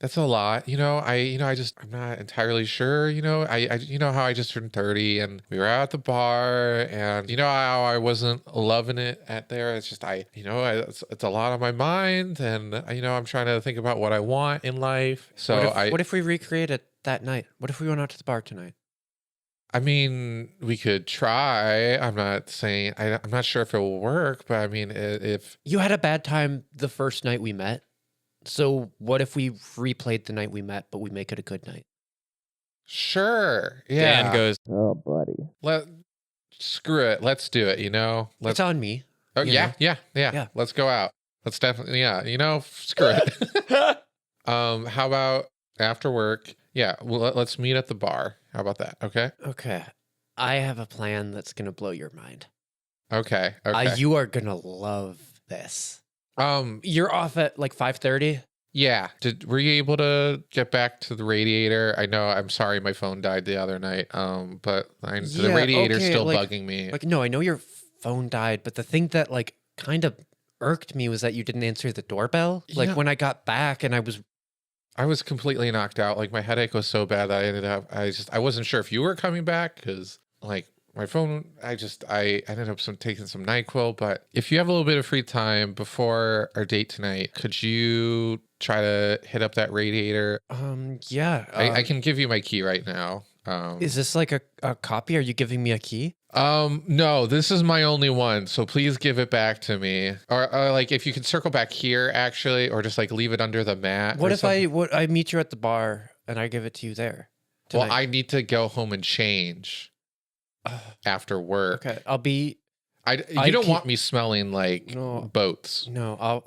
that's a lot. I'm not entirely sure. How I just turned 30, and we were out at the bar, and how I wasn't loving it at there. It's just it's a lot on my mind, and I'm trying to think about what I want in life. So What if we recreate it that night? What if we went out to the bar tonight? I mean, we could try. I'm not saying I'm not sure if it will work, but I mean, if You had a bad time the first night we met. So what if we replayed the night we met, but we make it a good night? sure, yeah. Dan goes, Oh, buddy. Screw it. Let's do it. It's on me. Oh, you yeah, know? yeah. Let's go out. Let's definitely, screw it. How about after work? Yeah, well, let's meet at the bar. How about that? Okay. Okay. I have a plan that's going to blow your mind. Okay. You are going to love this. You're off at like 5:30. Yeah. Were you able to get back to the radiator? I know. I'm sorry, my phone died the other night. But the radiator's still bugging me. Like, no, I know your phone died, but the thing that like kind of irked me was that you didn't answer the doorbell. Like Yeah. when I got back and I was completely knocked out. Like my headache was so bad that I wasn't sure if you were coming back because like my phone, I ended up taking some NyQuil. But if you have a little bit of free time before our date tonight, could you try to hit up that radiator? yeah. I can give you my key right now. Is this like a copy? Are you giving me a key? No, this is my only one. So please give it back to me. Or like if you could circle back here actually, or just like leave it under the mat. What or if something. I meet you at the bar and I give it to you there? Well, tonight? I need to go home and change after work. Okay, I'll be. You don't want me smelling like boats. No,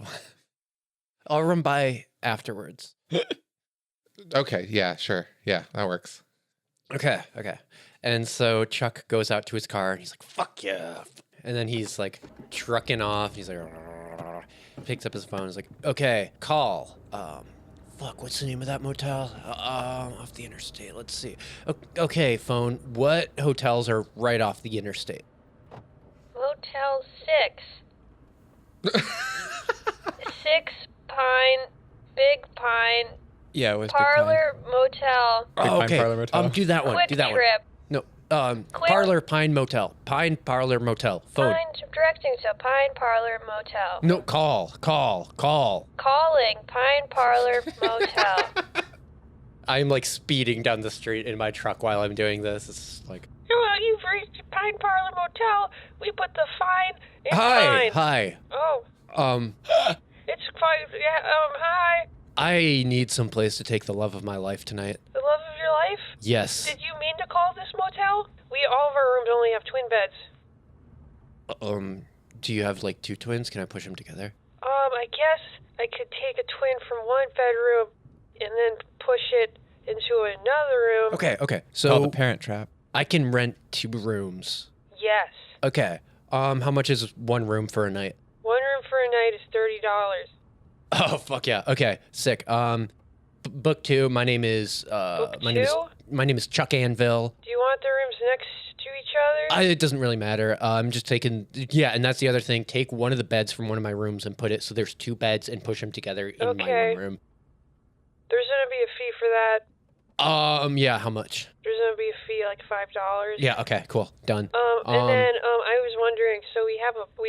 I'll run by afterwards. Okay, yeah, sure. Yeah, that works. Okay. And so Chuck goes out to his car and he's like, fuck yeah. And then he's like trucking off. He's like, picks up his phone. He's like, okay, call. Fuck, what's the name of that motel? Off the interstate. Let's see. Okay, phone. What hotels are right off the interstate? Motel 6. 6 Pine, Big Pine, Yeah, it was Parlor Motel. Big Pine okay. Parlor Motel. Do that one. Quick Do that Trip. one. No. Parlor Pine Motel. Pine Parlor Motel. Phone. Pine, directing to Pine Parlor Motel. No, call. Calling Pine Parlor Motel. I'm like speeding down the street in my truck while I'm doing this. It's like, Well, you've reached Pine Parlor Motel. We put the fine in fine. Hi. Oh, it's fine. Yeah, hi. I need some place to take the love of my life tonight. The love of your life? Yes. Did you mean to call this motel? All of our rooms only have twin beds. Do you have like 2 twins? Can I push them together? I guess I could take a twin from one bedroom and then push it into another room. Okay. So the So Parent Trap. I can rent 2 rooms. Yes. Okay. How much is 1 room for a night? 1 room for a night is $30. Oh fuck yeah. Okay. Sick. Book 2. My name is Book my name is 2? my name is Chuck Anvil. Do you want the rooms next to each other? It doesn't really matter. I'm just taking and that's the other thing. Take one of the beds from one of my rooms and put it so there's 2 beds and push them together in my Okay. 1 room. There's gonna be a fee for that. Yeah. How much? There's gonna be a fee like $5. Yeah. Okay. Cool. Done. And then I was wondering, so we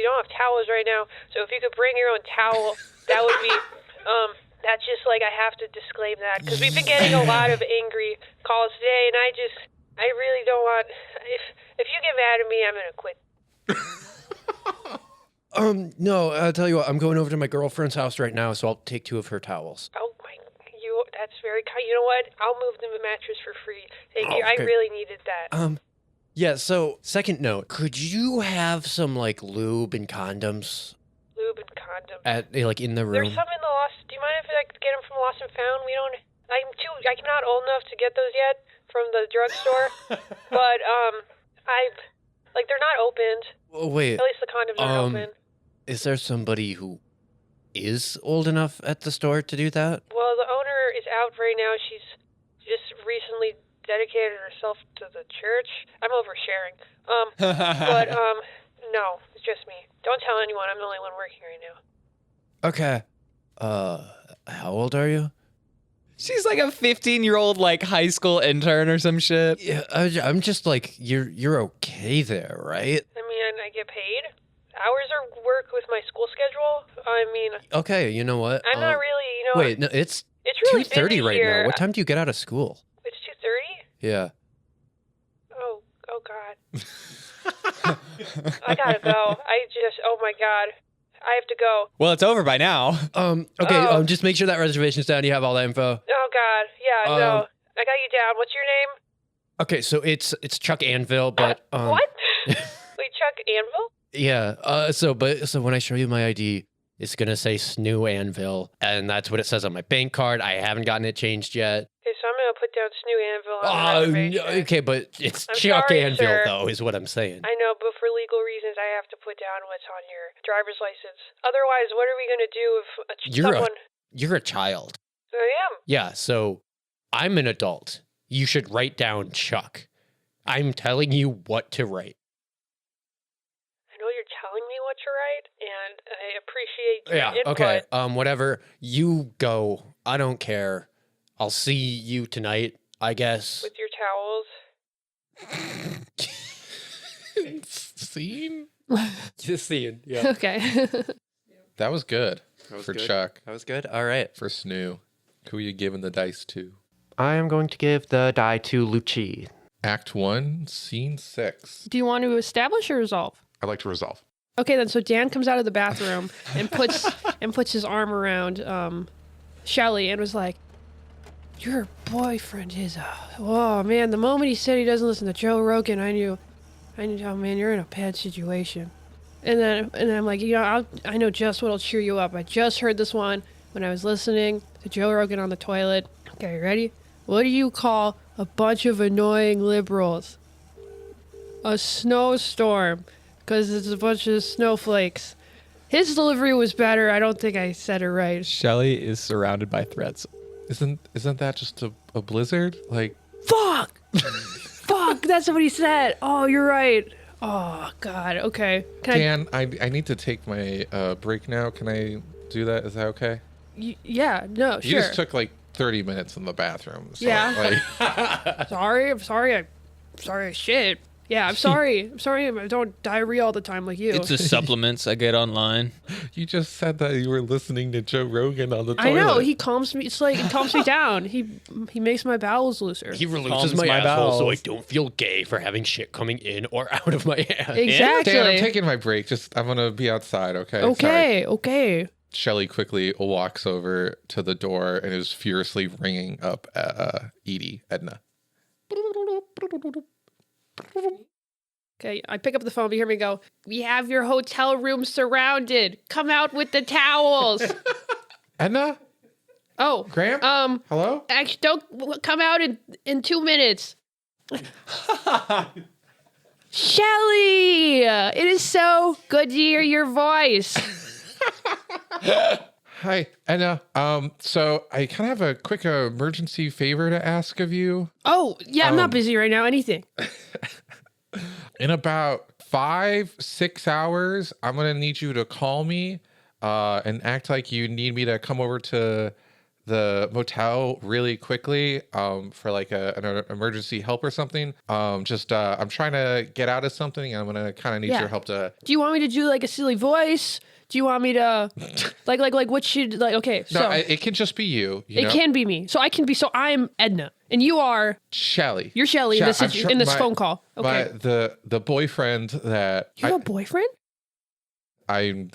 don't have towels right now, so if you could bring your own towel, that would be, that's just like, I have to disclaim that, because we've been getting a lot of angry calls today, and I really don't want, if you get mad at me, I'm gonna quit. No, I'll tell you what, I'm going over to my girlfriend's house right now, so I'll take 2 of her towels. Oh my, that's very kind. You know what? I'll move the mattress for free. Thank you. Okay. I really needed that. Yeah, so second note, could you have some like lube and condoms Lube and condoms. at like in the room? There's some in the Lost. Do you mind if I get them from Lost and Found? I'm not old enough to get those yet from the drugstore. But they're not opened. Oh, wait, At least the condoms aren't open. is there somebody who is old enough at the store to do that? Well, the owner is out right now. She's just recently dedicated herself to the church. I'm oversharing. But no, it's just me. Don't tell anyone. I'm the only one working right now. Okay. How old are you? She's like a 15-year-old like high school intern or some shit. Yeah, I'm just like, you're okay there, right? I mean, I get paid. Hours of work with my school schedule. I mean, Okay, you know what? I'm not really, Wait, no, it's really 2:30 busy right here. now. What time do you get out of school? It's 2:30? Yeah. Oh God. I gotta go. Oh my God. I have to go. Well, it's over by now. Okay, just make sure that reservation's down. You have all that info. Oh God. Yeah, no. I got you down. What's your name? Okay, so it's Chuck Anvil, but What? Wait, Chuck Anvil? Yeah. So when I show you my ID, it's gonna say Snoo Anvil, and that's what it says on my bank card. I haven't gotten it changed yet. Okay, so I'm gonna put down Snoo Anvil on the reservation. Okay, but it's I'm Chuck sorry, Anvil sir. though, is what I'm saying. I know, but for legal reasons, I have to put down what's on your driver's license. Otherwise, what are we gonna do if someone? You're a child. I am. Yeah. So I'm an adult. You should write down Chuck. I'm telling you what to write. I know you're telling me what to write, and I appreciate your Yeah, input. okay. Whatever. You go. I don't care. I'll see you tonight, I guess. With your towels. Scene? Just seeing. Yeah. Okay. That was good was for good. Chuck. That was good. All right. For Snoo. Who are you giving the dice to? I am going to give the die to Lucci. Act 1, Scene 6. Do you want to establish or resolve? I'd like to resolve. Okay, then. So Dan comes out of the bathroom and puts his arm around Shelly and was like, "Your boyfriend is oh man, the moment he said he doesn't listen to Joe Rogan, I knew, oh man, you're in a bad situation." And then I'm like, I know just what'll cheer you up. I just heard this one when I was listening to Joe Rogan on the toilet. Okay, ready? What do you call a bunch of annoying liberals? A snowstorm, because it's a bunch of snowflakes. His delivery was better. I don't think I said it right. Shelly is surrounded by threats. Isn't that just a blizzard? Like, Fuck! Fuck, that's what he said. Oh, you're right. Oh, God. Okay. Dan, I need to take my break now. Can I do that? Is that okay? Yeah, no, sure. You just took like 30 minutes in the bathroom. So, Yeah. Sorry. I'm sorry as shit. Yeah, I'm sorry. I'm sorry I don't diarrhea all the time like you. It's the supplements I get online. You just said that you were listening to Joe Rogan on the toilet. I know. He calms me. It's like it calms me down. He makes my bowels looser. He Calms releases my my asshole so I bowels. don't feel gay for having shit coming in or out of my ass. Exactly. Dan, I'm taking my break. I'm gonna be outside. Okay. Okay. Shelly quickly walks over to the door and is furiously ringing up Edna. Okay, I pick up the phone. You hear me go, "We have your hotel room surrounded. Come out with the towels." Edna? Oh, Graham? Hello? actually, don't come out in 2 minutes. Shelly, it is so good to hear your voice. Hi, Edna. So I kind of have a quick emergency favor to ask of you. Oh, yeah, I'm not busy right now. Anything. In about 5-6 hours, I'm gonna need you to call me and act like you need me to come over to the motel really quickly for like an emergency help or something. I'm trying to get out of something and I'm gonna kind of need your help to. Do you want me to do like a silly voice? Do you want me to like what should like okay, so No, it can just be you. it can be me. So I'm Edna and you are Shelly. You're Shelly in this phone call. Okay. The boyfriend that You have a boyfriend? I'm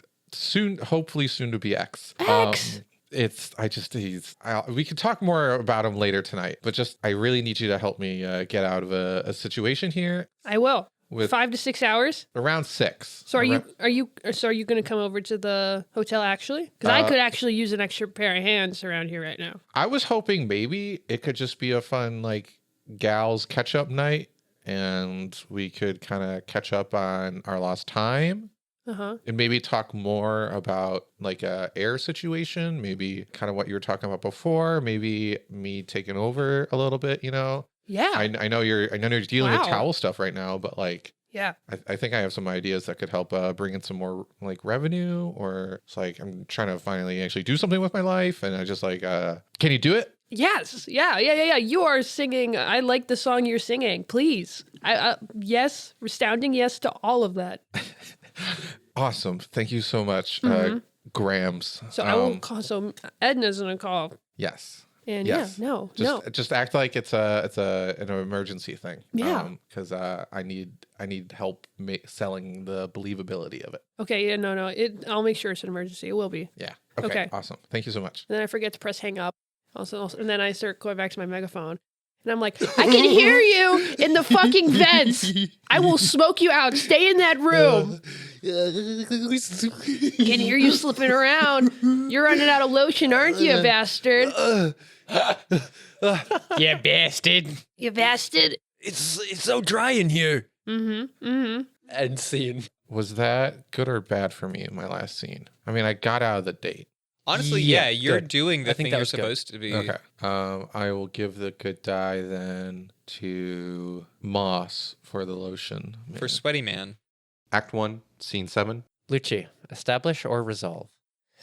hopefully soon to be ex. Ex? We could talk more about him later tonight, but I really need you to help me get out of a situation here. I will. With 5 to 6 hours. Around 6. So are you going to come over to the hotel actually? Because I could actually use an extra pair of hands around here right now. I was hoping maybe it could just be a fun like gals catch up night, and we could kind of catch up on our lost time. And maybe talk more about like a air situation, maybe kind of what you were talking about before, maybe me taking over a little bit, you know? Yeah. I know you're dealing with towel stuff right now, but like, yeah, I think I have some ideas that could help bring in some more like revenue, or it's like I'm trying to finally actually do something with my life, and I just like, can you do it? Yes. Yeah. You are singing. I like the song you're singing. Please. Yes. Resounding yes to all of that. Awesome. Thank you so much, Grams. So I will call. So Edna's gonna call. Yes. And yes. no. Just act like it's an emergency thing. Yeah. Because I need help selling the believability of it. Okay. Yeah. No. I'll make sure it's an emergency. It will be. Yeah. Okay. Awesome. Thank you so much. And then I forget to press hang up. Also, and then I start going back to my megaphone. And I'm like, I can hear you in the fucking vents. I will smoke you out. Stay in that room. Can hear you slipping around. You're running out of lotion, aren't you, bastard? Yeah, bastard. You bastard. It's so dry in here. End scene. Was that good or bad for me in my last scene? I mean, I got out of the date. Honestly, Yeah, you're good. doing the I think thing that you're was good. supposed to be. Okay. I will give the good die then to Moss for the lotion. For Sweaty Man. Act 1, Scene 7. Lucci, establish or resolve?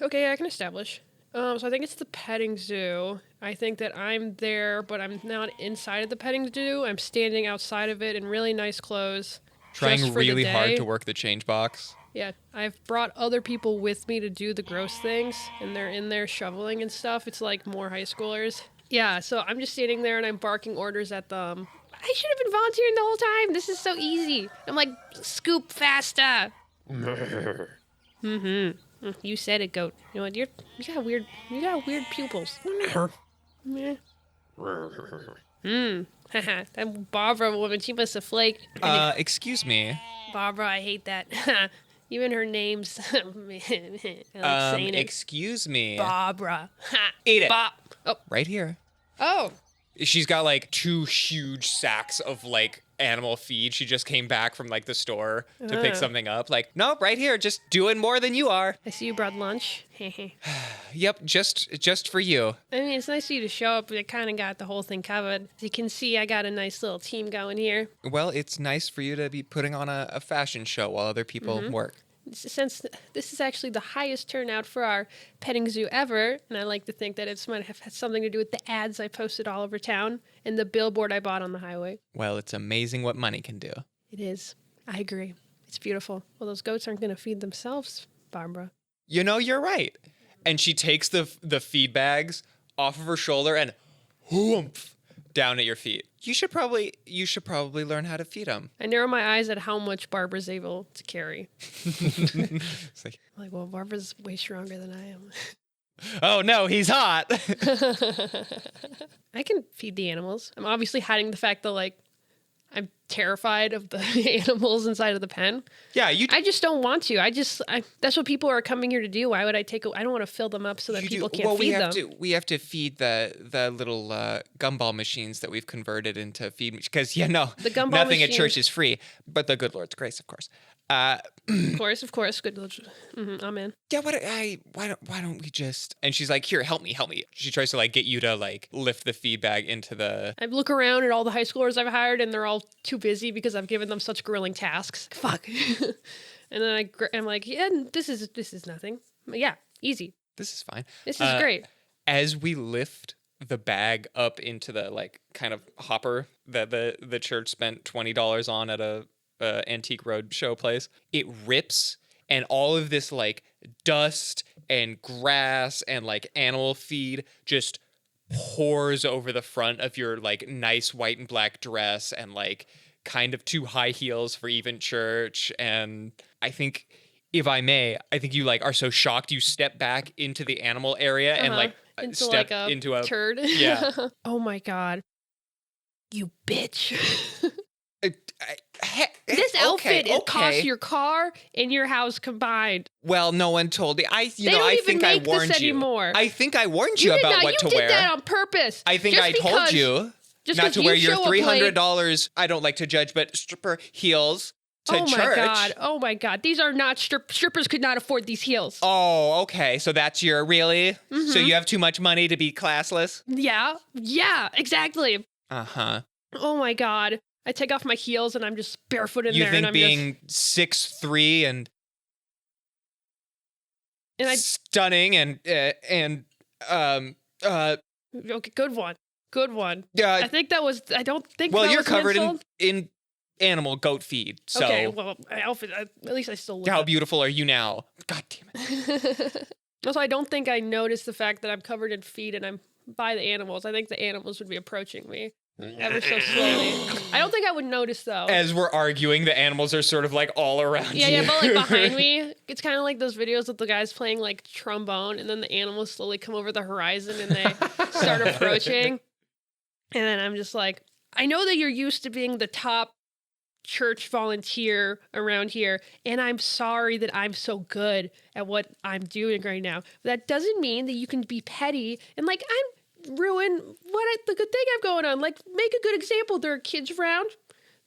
Okay, I can establish. So I think it's the petting zoo. I think that I'm there, but I'm not inside of the petting zoo. I'm standing outside of it in really nice clothes. just Trying for the really hard day. to work the change box. Yeah, I've brought other people with me to do the gross things, and they're in there shoveling and stuff. It's like more high schoolers. Yeah, so I'm just standing there and I'm barking orders at them. I should have been volunteering the whole time. This is so easy. I'm like, scoop faster. You said it, goat. You know what? You got weird pupils. That Barbra woman, she must have flaked. Excuse me. Barbra, I hate that. Even her name's I like saying it. Excuse me. Barbra. Ha. Eat it. Oh. Right here. Oh. She's got like 2 huge sacks of like animal feed. She just came back from like the store to pick something up. Like, nope, right here, just doing more than you are. I see you brought lunch. Yep, just for you. I mean, it's nice of you to show up. I kind of got the whole thing covered. As you can see, I got a nice little team going here. Well, it's nice for you to be putting on a fashion show while other people work. Since this is actually the highest turnout for our petting zoo ever, and I like to think that it might have had something to do with the ads I posted all over town and the billboard I bought on the highway. Well, it's amazing what money can do. It is. I agree. It's beautiful. Well, those goats aren't going to feed themselves, Barbra. You know, you're right. And she takes the feed bags off of her shoulder and whoomph down at your feet. You should probably learn how to feed them. I narrow my eyes at how much Barbara's able to carry. It's like, Well, Barbara's way stronger than I am. oh no, he's hot. I can feed the animals. I'm obviously hiding the fact that, like, I'm terrified of the animals inside of the pen. Yeah, I just don't want to. That's what people are coming here to do. Why would I I don't want to fill them up so that people can't feed them. We have to feed the little gumball machines that we've converted into feed because the gumball nothing at church is free, but the good Lord's grace, of course. Of course. Good Lord. Amen. Yeah, why don't we just? And she's like, here, help me. She tries to like get you to like lift the feed bag into the. I look around at all the high schoolers I've hired, and they're all too busy because I've given them such grueling tasks. Fuck. And then I'm like, yeah, this is nothing. Yeah, easy. This is fine. This is great. As we lift the bag up into the like kind of hopper that the church spent $20 on at a antique roadshow place, it rips, and all of this like dust and grass and like animal feed just pours over the front of your like nice white and black dress and like kind of too high heels for even church. And I think, if I may, you like are so shocked you step back into the animal area and like step into a turd. Yeah. Oh my God. You bitch. This outfit costs your car and your house combined. Well, no one told me. I think I warned you. Anymore. I think I warned you about what to wear. You did that on purpose. I think I told you not to wear your $300. I don't like to judge, but stripper heels to church. Oh my God! These are not strippers. Could not afford these heels. Oh, okay. So that's your really. Mm-hmm. So you have too much money to be classless. Yeah, exactly. Oh my God. I take off my heels and I'm just barefoot in there. You think and being 6'3" and stunning and okay, good one. Yeah, I think that was. I don't think. Well, that you're was covered in animal goat feed. So okay, well, my outfit. At least I still look. How beautiful are you now? God damn it. Also, I don't think I noticed the fact that I'm covered in feed and I'm by the animals. I think the animals would be approaching me ever so slowly. I don't think I would notice, though. As we're arguing, the animals are sort of like all around you. Yeah, but like behind me, it's kind of like those videos with the guys playing like trombone, and then the animals slowly come over the horizon and they start approaching. And then I'm just like, I know that you're used to being the top church volunteer around here, and I'm sorry that I'm so good at what I'm doing right now. But that doesn't mean that you can be petty and like, ruin the good thing I've going on. Like, make a good example. There are kids around,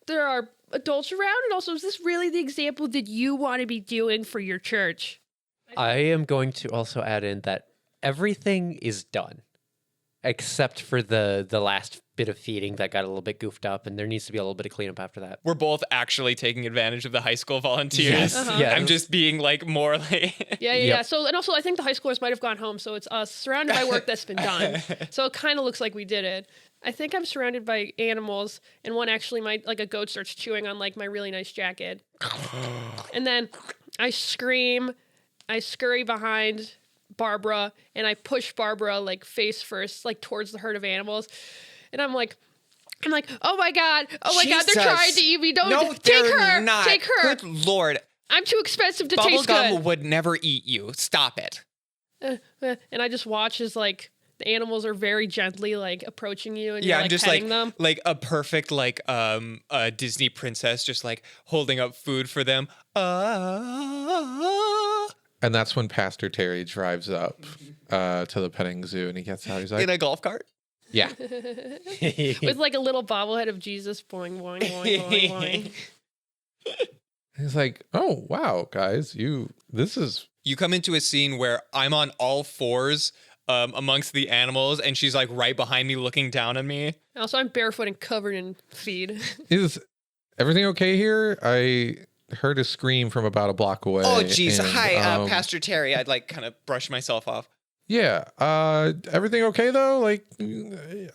there are adults around, and also, is this really the example that you want to be doing for your church? I am going to also add in that everything is done except for the last bit of feeding that got a little bit goofed up, and there needs to be a little bit of cleanup after that. We're both actually taking advantage of the high school volunteers. Yes. Yes. I'm just being like more like yeah. So, and also I think the high schoolers might have gone home, so it's us surrounded by work that's been done. So it kind of looks like we did it. I think I'm surrounded by animals, and one actually like a goat starts chewing on like my really nice jacket. And then I scream, I scurry behind Barbra, and I push Barbra like face first, like towards the herd of animals. And I'm like, oh my God, they're trying to eat me. Take her. Take her. Good Lord. I'm too expensive to taste good. Bubblegum would never eat you. Stop it. And I just watch as like The animals are very gently like approaching you and you're I'm like just petting like them. like a perfect like a Disney princess just like holding up food for them. And that's when Pastor Terry drives up to the petting zoo and he gets out. He's like, In a golf cart. yeah. With like a little bobblehead of Jesus. Boing, boing, boing, boing, boing. He's like, oh, wow, guys, you come into a scene where I'm on all fours amongst the animals, and she's like right behind me looking down at me. Also, I'm barefoot and covered in feed. is everything okay here? I heard a scream from about a block away. Oh, geez. and, Hi, Pastor Terry. I'd like kind of brush myself off. Yeah. Everything okay though? Like,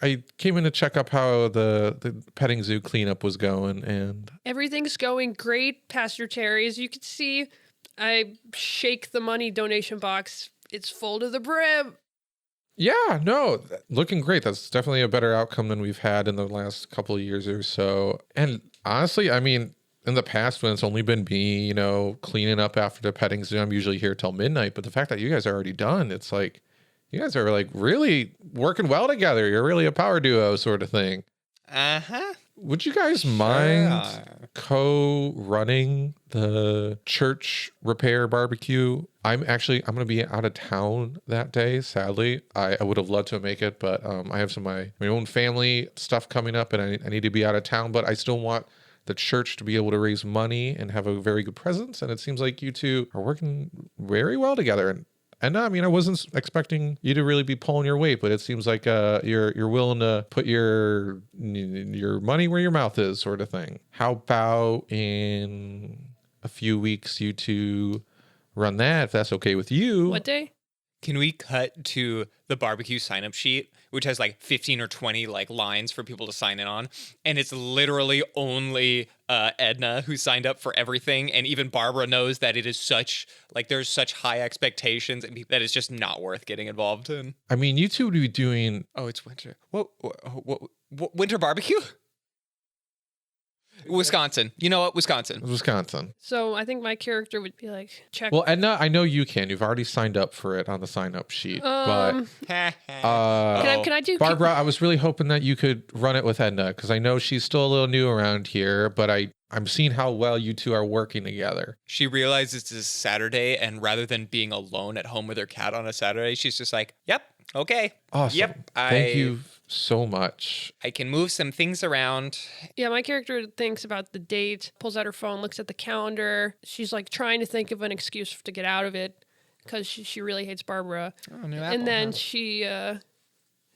I came in to check up how the petting zoo cleanup was going, and Everything's going great, Pastor Terry. As you can see, I shake the money donation box. It's full to the brim. yeah, no, looking great. That's definitely a better outcome than we've had in the last couple of years or so. And honestly, I mean, in the past when it's only been me, cleaning up after the petting zoo, I'm usually here till midnight. But the fact that you guys are already done, it's like you guys are like really working well together. You're really a power duo sort of thing. Uh-huh. Would you guys mind co-running the church repair barbecue? I'm going to be out of town that day. Sadly, I would have loved to make it, but I have some of my own family stuff coming up, and I need to be out of town. But I still want the church to be able to raise money and have a very good presence. And it seems like you two are working very well together. And I mean, I wasn't expecting you to really be pulling your weight, but it seems like you're willing to put your money where your mouth is, sort of thing. How about in a few weeks you two run that, if that's okay with you? What day? Can we cut to the barbecue sign-up sheet, which has like 15 or 20 like lines for people to sign in on, and it's literally only Edna who signed up for everything, and even Barbra knows that it is such like there's such high expectations and that it's just not worth getting involved in. I mean, you two would be doing. Oh, it's winter. What winter barbecue? Wisconsin. You know what? Wisconsin. So I think my character would be like, check. Well, Edna, I know you can. You've already signed up for it on the sign-up sheet. But can I do Barbra, I was really hoping that you could run it with Edna because I know she's still a little new around here, but I'm seeing how well you two are working together. She realizes it's Saturday, and rather than being alone at home with her cat on a Saturday, she's just like, yep, okay. Awesome. Yep. Thank you so much. I can move some things around. Yeah, my character thinks about the date, pulls out her phone, looks at the calendar. She's like trying to think of an excuse to get out of it because she really hates Barbra. Oh, new and then she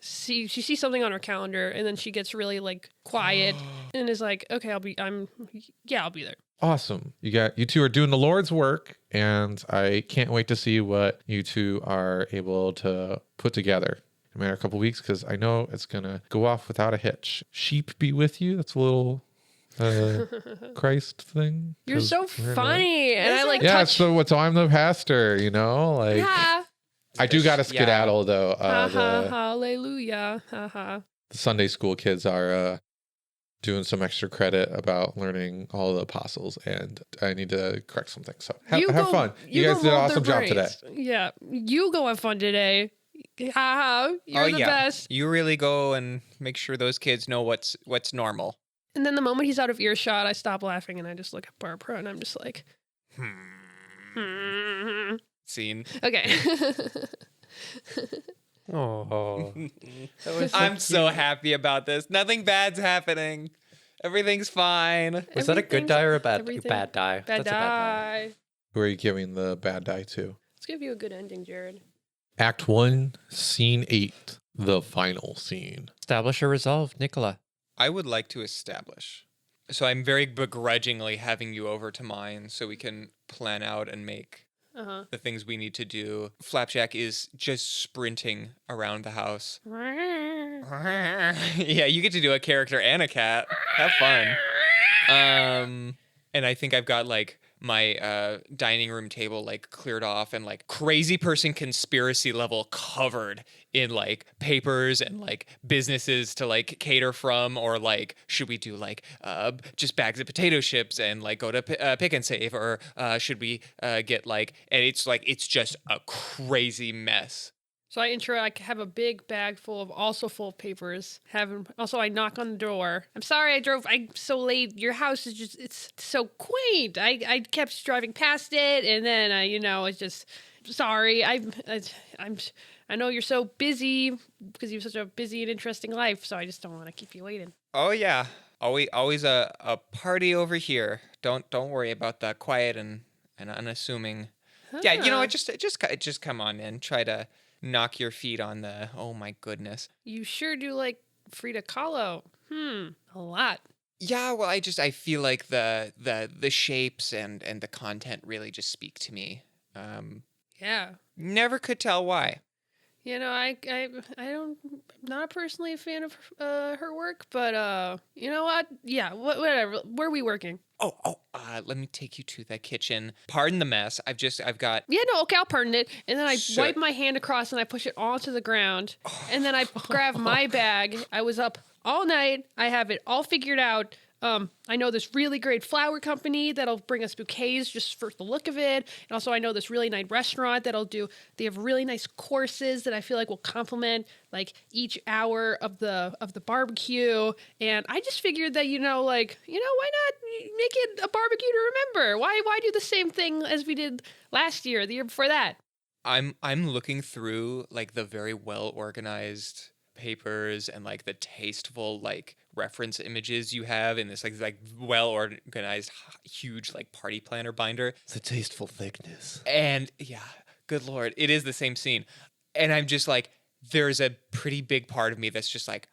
sees something on her calendar, and then she gets really like quiet and is like, okay, I'll be there. Awesome. You two are doing the Lord's work, and I can't wait to see what you two are able to put together in a matter of a couple weeks, because I know it's gonna go off without a hitch. Sheep be with you. That's a little Christ thing. You're so funny, and I like yeah. touch. So I'm the pastor, like. Ha. I do got to skedaddle though. Hallelujah. The Sunday school kids are doing some extra credit about learning all the apostles, and I need to correct something. So have fun. You guys did an awesome job today. Yeah, you go have fun today. Haha, you're the best. You really go and make sure those kids know what's normal. And then the moment he's out of earshot, I stop laughing and I just look at Barbra and I'm just like, Scene. Okay. Oh, I'm so happy about this. Nothing bad's happening. Everything's fine. Was that a good die or a bad die? Bad That's a bad die. die. Who are you giving the bad die to? Let's give you a good ending, Jared. Act 1, Scene 8, the final scene. Establish a resolve, Nicola. I would like to establish. So I'm very begrudgingly having you over to mine so we can plan out and make the things we need to do. Flapjack is just sprinting around the house. Yeah, you get to do a character and a cat. Have fun. And I think I've got like my dining room table like cleared off and like crazy person conspiracy level covered in like papers and like businesses to like cater from, or like should we do like just bags of potato chips and like go to Pick and Save, or should we get like, and it's like it's just a crazy mess. So I have a big bag full of papers. I knock on the door. I'm sorry I'm so late. Your house is it's so quaint. I kept driving past it, and then, it's just, sorry. I know you're so busy because you have such a busy and interesting life, so I just don't want to keep you waiting. Oh, yeah. Always a party over here. Don't worry about that quiet and unassuming. Huh. Yeah, just come on in. Try to knock your feet on the, oh my goodness. You sure do like Frida Kahlo. A lot. Yeah, well, I feel like the shapes and the content really just speak to me. Yeah. Never could tell why. I'm not personally a fan of her work, but you know what? Yeah, whatever. Where are we working? Let me take you to the kitchen. Pardon the mess. I've got. Yeah, no, okay, I'll pardon it. And then I Sure. wipe my hand across and I push it onto the ground. And then I grab my bag. I was up all night. I have it all figured out. I know this really great flower company that'll bring us bouquets just for the look of it. And also I know this really nice restaurant they have really nice courses that I feel like will complement like each hour of the barbecue. And I just figured that, why not make it a barbecue to remember? Why do the same thing as we did last year, the year before that? I'm looking through like the very well organized papers and like the tasteful like reference images you have in this like well organized huge like party planner binder. It's a tasteful thickness. And yeah, good Lord, it is the same scene. And I'm just like, there's a pretty big part of me that's just like,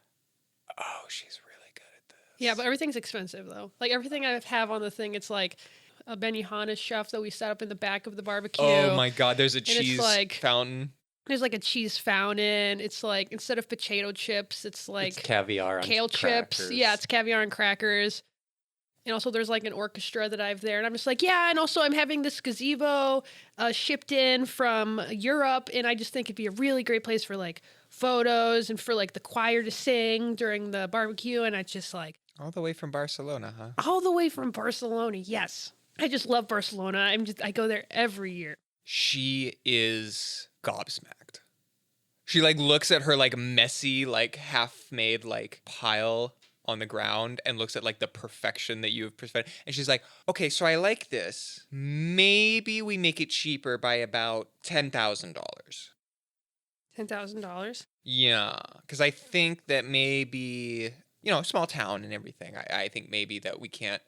oh, she's really good at this. Yeah, but everything's expensive though. Like everything I have on the thing, it's like a Benihana chef that we set up in the back of the barbecue. Oh my God, there's a cheese fountain. There's like a cheese fountain. It's like instead of potato chips, it's like it's caviar kale on chips. crackers. Yeah, it's caviar and crackers. And also there's like an orchestra that I have there. And I'm just like, yeah, and also I'm having this gazebo shipped in from Europe. And I just think it'd be a really great place for like photos and for like the choir to sing during the barbecue. And I just like... All the way from Barcelona, huh? All the way from Barcelona, yes. I just love Barcelona. I go there every year. She is gobsmacked. She like looks at her like messy, like half-made like pile on the ground and looks at like the perfection that you have presented. And she's like, okay, so I like this. Maybe we make it cheaper by about $10,000. $10,000? Yeah, because I think that maybe, small town and everything. I think maybe that we can't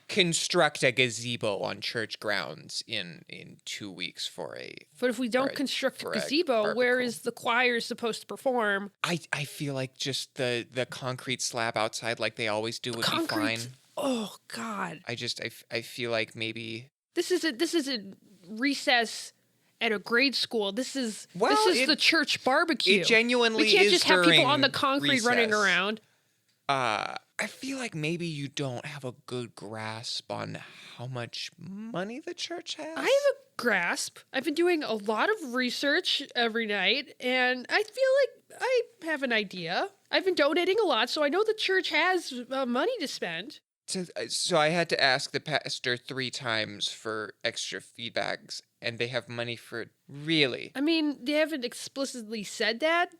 construct a gazebo on church grounds in 2 weeks But if we don't construct a gazebo, where is the choir supposed to perform? I feel like just the concrete slab outside like they always do would be fine. Oh God. I feel like maybe this is a recess at a grade school. This is the church barbecue. It genuinely is. We can't just have people during on the concrete recess. running around. I feel like maybe you don't have a good grasp on how much money the church has. I have a grasp. I've been doing a lot of research every night, and I feel like I have an idea. I've been donating a lot, so I know the church has money to spend. So I had to ask the pastor 3 times for extra feedbacks, and they have money for it. Really? I mean, they haven't explicitly said that.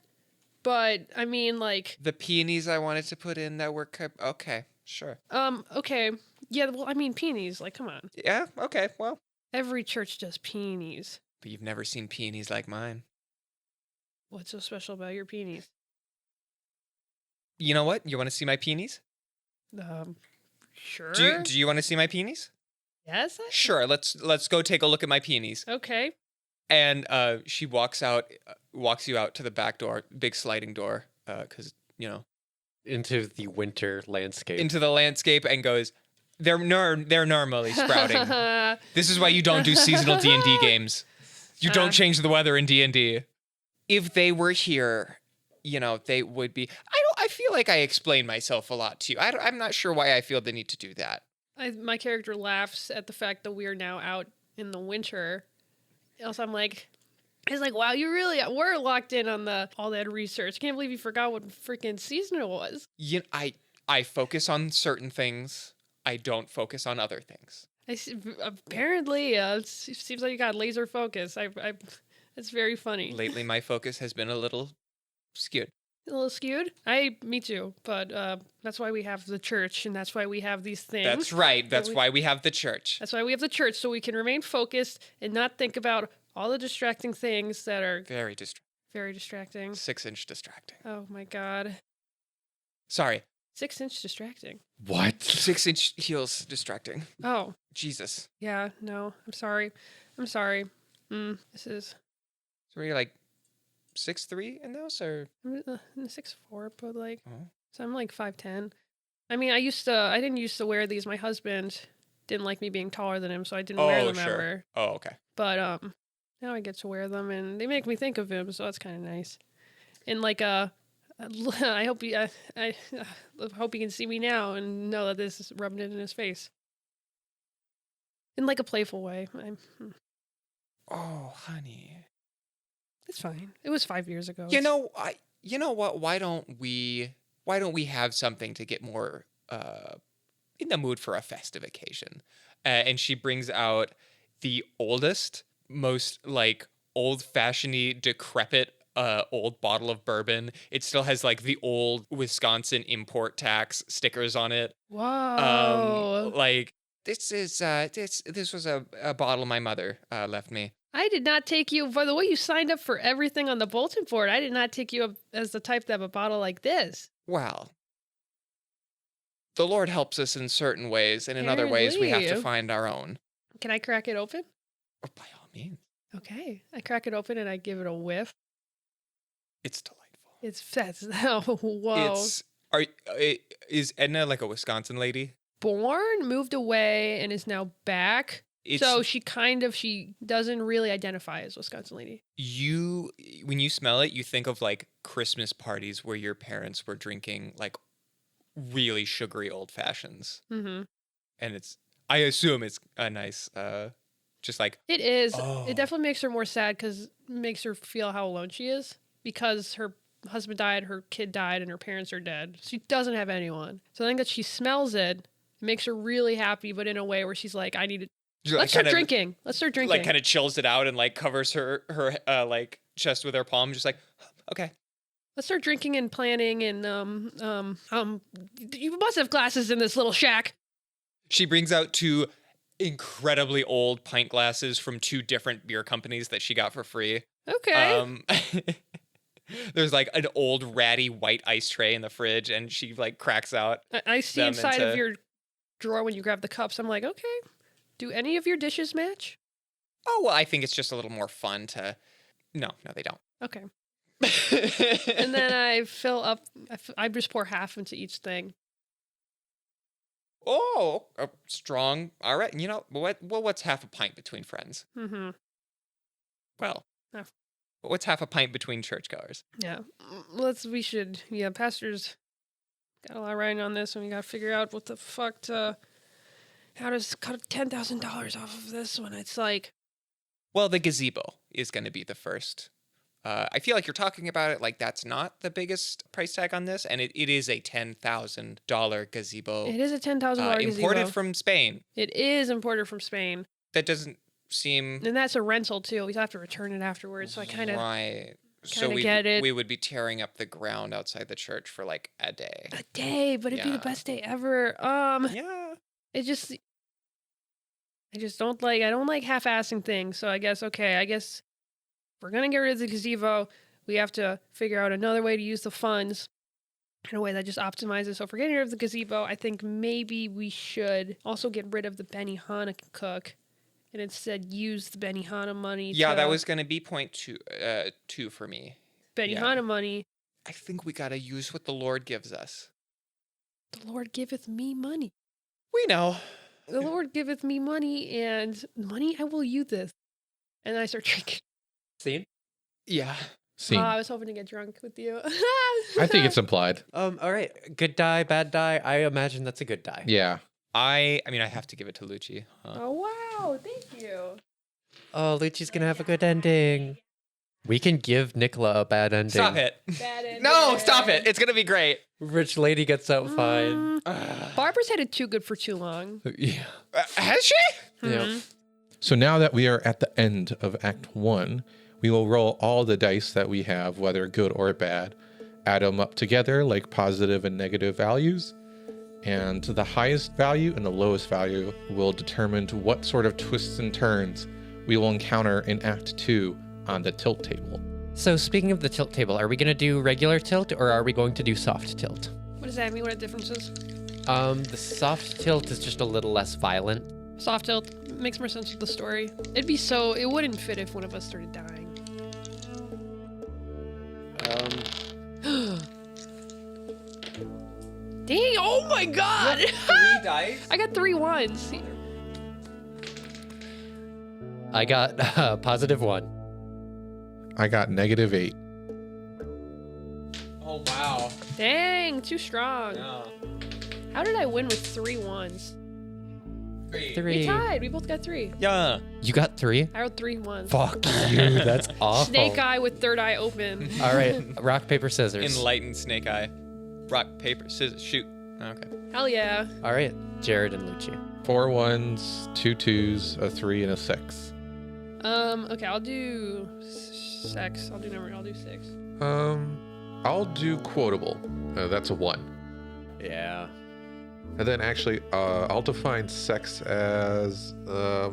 But, I mean, like... The peonies I wanted to put in that were... Okay, sure. Okay. Yeah, well, I mean, peonies, like, come on. Yeah, okay, well. Every church does peonies. But you've never seen peonies like mine. What's so special about your peonies? You know what? You want to see my peonies? Sure. Do you want to see my peonies? Yes? Sure, let's go take a look at my peonies. Okay. And she walks you out to the back door, big sliding door, because, into the winter landscape. Into the landscape and goes, they're normally sprouting. This is why you don't do seasonal D&D games. You don't change the weather in D&D. If they were here, they would be... I feel like I explain myself a lot to you. I'm not sure why I feel the need to do that. My character laughs at the fact that we are now out in the winter. Also, I'm like, it's like, wow, you really were locked in on all that research. Can't believe you forgot what freaking season it was. I focus on certain things. I don't focus on other things. Apparently, it seems like you got laser focus. I It's very funny. Lately, my focus has been a little skewed. A little skewed? Me too. But that's why we have the church, and that's why we have these things. That's right. That's why we have the church. That's why we have the church, so we can remain focused and not think about all the distracting things that are Very distracting. 6-inch distracting. Oh my god. Sorry. 6-inch distracting. What? 6-inch heels distracting. Oh. Jesus. Yeah, no. I'm sorry. This is... So you're like 6'3" in those, or? I'm 6'4", but like... Oh. So I'm like 5'10". I mean, I didn't used to wear these. My husband didn't like me being taller than him, so I didn't wear them ever. Oh, okay. But now I get to wear them, and they make me think of him, so that's kind of nice. And like I hope I hope he can see me now and know that this is rubbing it in his face. In like a playful way. Oh, honey. It's fine. It was 5 years ago. You know what? Why don't we have something to get more in the mood for a festive occasion? And she brings out the oldest, most like old-fashioned-y, decrepit old bottle of bourbon. It still has like the old Wisconsin import tax stickers on it. Whoa. Like this is this was a bottle my mother left me. I did not take you, by the way you signed up for everything on the bulletin board, I did not take you up as the type to have a bottle like this. Well, the Lord helps us in certain ways, and in other ways we have to find our own. Can I crack it open? Oh, by all means. Okay. I crack it open and I give it a whiff. It's delightful. Whoa. Is Edna like a Wisconsin lady? Born, moved away, and is now back. So she doesn't really identify as Wisconsin lady. When you smell it, you think of like Christmas parties where your parents were drinking like really sugary old fashions. Mm-hmm. And I assume it's a nice, just like. It is. Oh. It definitely makes her more sad because it makes her feel how alone she is because her husband died, her kid died, and her parents are dead. She doesn't have anyone. So I think that she smells it. It makes her really happy, but in a way where she's like, Let's start drinking. Like kind of chills it out and like covers her like chest with her palm, just like, okay. Let's start drinking and planning and you must have glasses in this little shack. She brings out 2 incredibly old pint glasses from 2 different beer companies that she got for free. Okay. There's like an old ratty white ice tray in the fridge, and she like cracks out. I see inside of your drawer when you grab the cups. I'm like, okay. Do any of your dishes match? Oh, well, I think it's just a little more fun to... No, they don't. Okay. And then I fill up... I just pour half into each thing. Oh, strong. All right. You know, what's half a pint between friends? Mm-hmm. Well, what's half a pint between churchgoers? Yeah. Pastors got a lot riding on this, and we got to figure out what the fuck to... How does cut $10,000 off of this when it's like... Well, the gazebo is going to be the first. I feel like you're talking about it like that's not the biggest price tag on this, and it is a $10,000 gazebo. It is a $10,000 gazebo. Imported from Spain. It is imported from Spain. That doesn't seem... And that's a rental, too. We have to return it afterwards, so I kind of... Right. So get it. We would be tearing up the ground outside the church for like a day. A day, but it'd be the best day ever. Yeah. I don't like half-assing things, so I guess if we're going to get rid of the gazebo, we have to figure out another way to use the funds in a way that just optimizes. So if we're getting rid of the gazebo, I think maybe we should also get rid of the Benihana cook and instead use the Benihana money. Yeah, that was going to be point 2 for me. Benihana money. I think we got to use what the Lord gives us. The Lord giveth me money. We know. The Lord giveth me money, and money I will use this. And then I start drinking. Scene? Yeah. Scene. I was hoping to get drunk with you. I think it's implied. All right. Good die, bad die. I imagine that's a good die. Yeah. I mean, I have to give it to Lucci. Oh, wow. Thank you. Oh, Lucci's going to have a good ending. We can give Nicola a bad ending. Stop it. Bad ending. No, stop it. It's going to be great. Rich lady gets out fine. Barbara's had it too good for too long. Yeah. Has she? Yeah. So now that we are at the end of Act 1, we We will roll all the dice that we have, whether good or bad, add them up together like positive and negative values, and the highest value and the lowest value will determine what sort of twists and turns we will encounter in Act 2 on the tilt table. So speaking of the tilt table, are we going to do regular tilt or are we going to do soft tilt? What does that mean? What are the differences? The soft tilt is just a little less violent. Soft tilt makes more sense with the story. It wouldn't fit if one of us started dying. Dang, oh my god! 3 dice? I got 3 ones. I got positive 1. I got -8. Oh, wow. Dang, too strong. Yeah. How did I win with 3 ones? 3. 3. We tied. We both got 3. Yeah. You got 3? I wrote 3 ones. Fuck you. That's awful. Snake eye with third eye open. All right. Rock, paper, scissors. Enlightened Snake Eye. Rock, paper, scissors, shoot. Okay. Hell yeah. All right. Jared and Lucci. 4 1s, 2 2s, a 3, and a 6. Okay, I'll do 6. I'll do 6. I'll do quotable. That's a 1. Yeah. And then actually, I'll define sex as a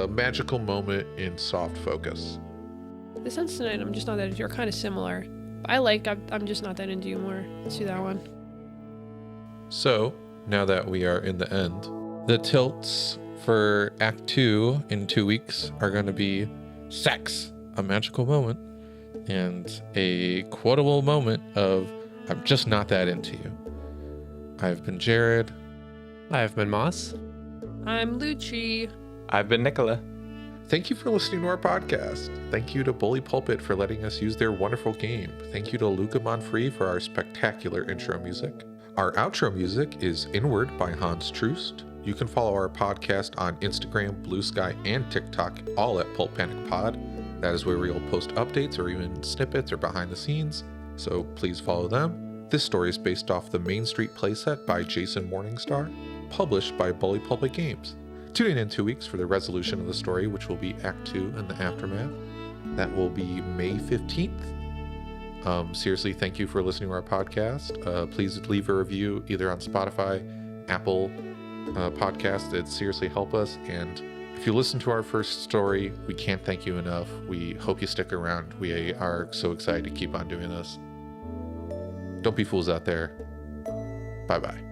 magical moment in soft focus. This ends tonight. I'm just not that into you. Are kind of similar. I'm just not that into you more. Let's do that one. So, now that we are in the end, the tilts for Act 2 in 2 weeks are going to be sex, a magical moment, and a quotable moment of I'm just not that into you. I've been Jared. I've been Moss. I'm Lucci. I've been Nicola. Thank you for listening to our podcast. Thank you to Bully Pulpit for letting us use their wonderful game. Thank you to Luca Monfrey for our spectacular intro music. Our outro music is Inward by Hans Troost. You can follow our podcast on Instagram, Blue Sky, and TikTok, all at Pulp Panic Pod. That is where we will post updates or even snippets or behind the scenes, so please follow them. This story is based off the Main Street Playset by Jason Morningstar, published by Bully Pulpit Games. Tune in 2 weeks for the resolution of the story, which will be Act 2 and the aftermath. That will be May 15th. Seriously, thank you for listening to our podcast. Please leave a review either on Spotify, Apple Podcast. It seriously helps us. And if you listen to our first story, we can't thank you enough. We hope you stick around. We are so excited to keep on doing this. Don't be fools out there. Bye-bye.